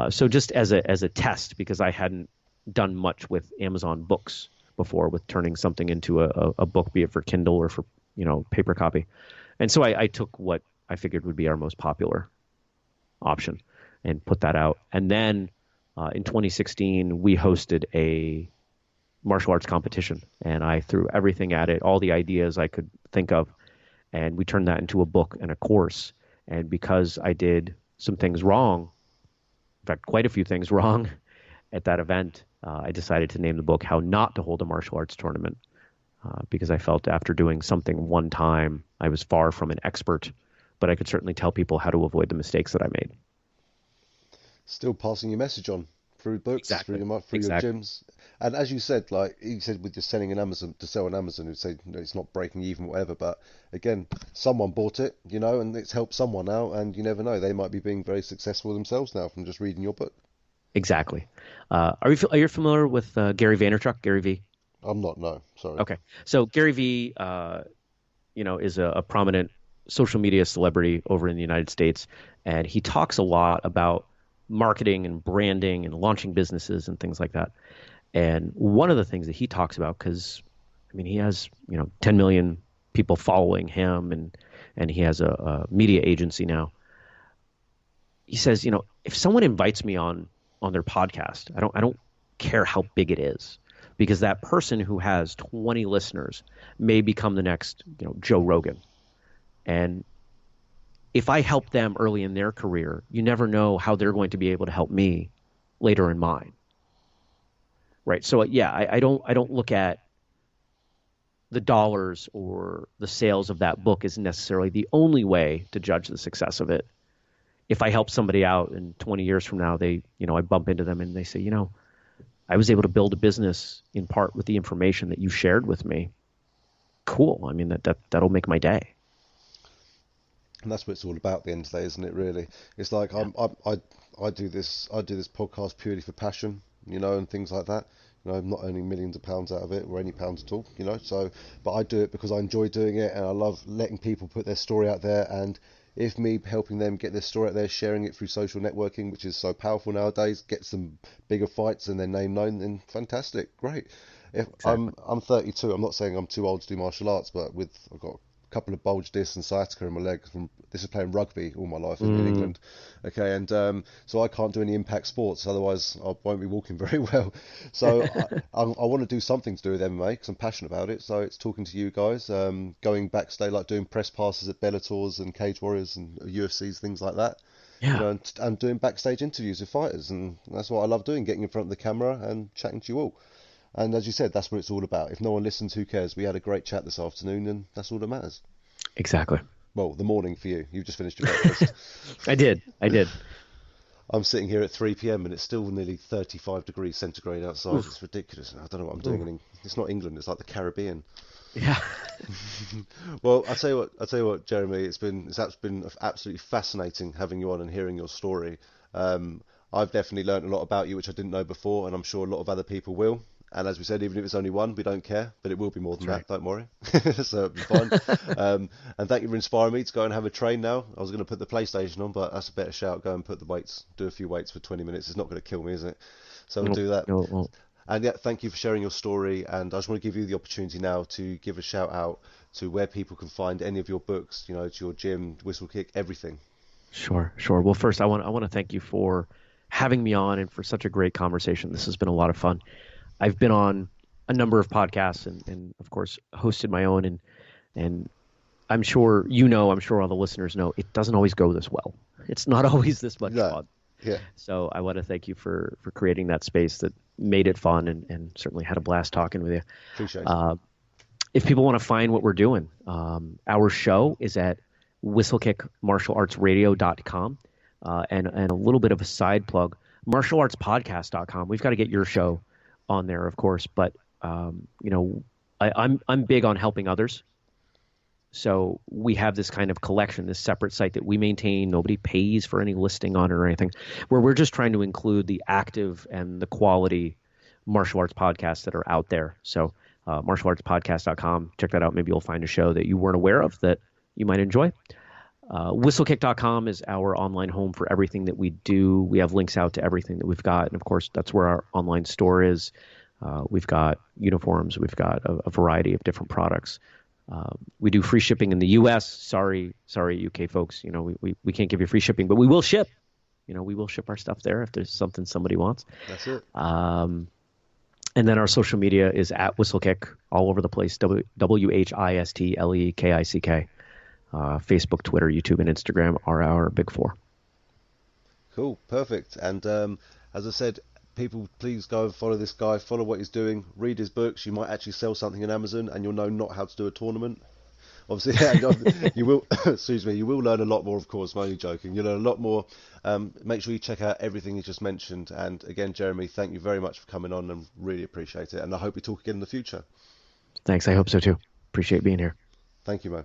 [SPEAKER 2] So just as a test, because I hadn't done much with Amazon books before, with turning something into a book, be it for Kindle or for paper copy. And so I took what I figured would be our most popular option, and put that out. And then in 2016, we hosted a martial arts competition, and I threw everything at it, all the ideas I could think of, and we turned that into a book and a course. And because I did some things wrong, in fact, quite a few things wrong at that event, I decided to name the book "How Not to Hold a Martial Arts Tournament," because I felt after doing something one time, I was far from an expert, but I could certainly tell people how to avoid the mistakes that I made.
[SPEAKER 1] Still passing your message on through books,
[SPEAKER 2] Exactly.
[SPEAKER 1] through your
[SPEAKER 2] Exactly.
[SPEAKER 1] gyms, and as you said, like you said, with your selling in Amazon to sell on Amazon, who say it's not breaking even, whatever. But again, someone bought it, and it's helped someone out, and you never know, they might be being very successful themselves now from just reading your book.
[SPEAKER 2] Exactly. Are you familiar with Gary Vaynerchuk? Gary V.
[SPEAKER 1] I'm not, no, sorry.
[SPEAKER 2] Okay. So Gary V. Is a prominent social media celebrity over in the United States, and he talks a lot about marketing and branding and launching businesses and things like that. And one of the things that he talks about, because I mean, he has 10 million people following him, and he has a media agency now. He says, if someone invites me on their podcast, I don't care how big it is, because that person who has 20 listeners may become the next, Joe Rogan. And if I help them early in their career, you never know how they're going to be able to help me later in mine. Right. So yeah, I don't look at the dollars or the sales of that book as necessarily the only way to judge the success of it. If I help somebody out and 20 years from now, I bump into them and they say, I was able to build a business in part with the information that you shared with me. Cool. I mean, that'll make my day.
[SPEAKER 1] And that's what it's all about at the end of the day, isn't it? Really, it's like
[SPEAKER 2] Yeah.
[SPEAKER 1] I do this podcast purely for passion, and things like that. I'm not earning millions of pounds out of it or any pounds at all, So, but I do it because I enjoy doing it, and I love letting people put their story out there. And if me helping them get their story out there, sharing it through social networking, which is so powerful nowadays, gets them bigger fights and their name known, then fantastic, great. If
[SPEAKER 2] Exactly.
[SPEAKER 1] I'm 32, I'm not saying I'm too old to do martial arts, but I've got couple of bulge discs and sciatica in my leg from this is playing rugby all my life in
[SPEAKER 2] Mm,
[SPEAKER 1] England. Okay, and so I can't do any impact sports, otherwise I won't be walking very well. So I want to do something to do with MMA because I'm passionate about it. So it's talking to you guys, going backstage, like doing press passes at Bellators and Cage Warriors and UFCs, things like that.
[SPEAKER 2] yeah.
[SPEAKER 1] And doing backstage interviews with fighters, and that's what I love doing, getting in front of the camera and chatting to you all. And as you said, that's what it's all about. If no one listens, who cares? We had a great chat this afternoon, and that's all that matters.
[SPEAKER 2] Exactly.
[SPEAKER 1] Well, the morning for you. You've just finished your breakfast.
[SPEAKER 2] I did. I did.
[SPEAKER 1] I'm sitting here at 3 p.m. and it's still nearly 35 degrees centigrade outside.
[SPEAKER 2] Oof.
[SPEAKER 1] It's ridiculous. I don't know what I'm doing
[SPEAKER 2] Oof.
[SPEAKER 1] It's not England. It's like the Caribbean.
[SPEAKER 2] Yeah.
[SPEAKER 1] Well, I tell you what, Jeremy. It's been absolutely fascinating having you on and hearing your story. I've definitely learned a lot about you, which I didn't know before, and I'm sure a lot of other people will. And as we said, even if it's only one, we don't care, but it will be more than
[SPEAKER 2] That's right.
[SPEAKER 1] that. Don't worry. So it'll be fine. And thank you for inspiring me to go and have a train now. I was going to put the PlayStation on, but that's a better shout. Go and put the weights, do a few weights for 20 minutes. It's not going to kill me, is it? So we'll
[SPEAKER 2] No,
[SPEAKER 1] do that.
[SPEAKER 2] no, well,
[SPEAKER 1] And yeah, thank you for sharing your story. And I just want to give you the opportunity now to give a shout out to where people can find any of your books, to your gym, Whistle Kick, everything.
[SPEAKER 2] sure, sure. Well, first, I want to thank you for having me on and for such a great conversation. This has been a lot of fun. I've been on a number of podcasts and of course hosted my own, and I'm sure I'm sure all the listeners know it doesn't always go this well. It's not always this much
[SPEAKER 1] No,
[SPEAKER 2] fun.
[SPEAKER 1] yeah,
[SPEAKER 2] So I want to thank you for creating that space that made it fun, and certainly had a blast talking with you.
[SPEAKER 1] appreciate it.
[SPEAKER 2] Uh, if people want to find what we're doing, our show is at whistlekickmartialartsradio.com, and a little bit of a side plug, martialartspodcast.com. We've got to get your show on there, of course, but I'm big on helping others. So we have this kind of collection, this separate site that we maintain. Nobody pays for any listing on it or anything, where we're just trying to include the active and the quality martial arts podcasts that are out there. So martialartspodcast.com, check that out. Maybe you'll find a show that you weren't aware of that you might enjoy. Whistlekick.com is our online home for everything that we do. We have links out to everything that we've got. And of course, that's where our online store is. We've got uniforms. We've got a variety of different products. We do free shipping in the U.S. Sorry, UK folks. We can't give you free shipping, but we will ship. We will ship our stuff there if there's something somebody wants.
[SPEAKER 1] That's it.
[SPEAKER 2] And then our social media is at Whistlekick all over the place. WHISTLEKICK. Facebook, Twitter, YouTube, and Instagram are our big four.
[SPEAKER 1] Cool, perfect. And as I said, people, please go and follow this guy, follow what he's doing, read his books. You might actually sell something on Amazon, and you'll know not how to do a tournament. Obviously, you will. Excuse me. You will learn a lot more. Of course, I'm only joking. You'll learn a lot more. Make sure you check out everything you just mentioned. And again, Jeremy, thank you very much for coming on, and really appreciate it. And I hope we talk again in the future.
[SPEAKER 2] Thanks. I hope so too. Appreciate being here.
[SPEAKER 1] Thank you, man.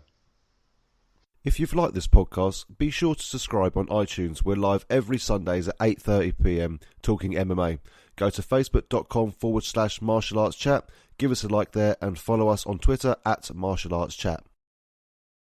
[SPEAKER 1] If you've liked this podcast, be sure to subscribe on iTunes. We're live every Sundays at 8:30 p.m. talking MMA. Go to facebook.com/martial arts chat. Give us a like there and follow us on Twitter at martial arts chat.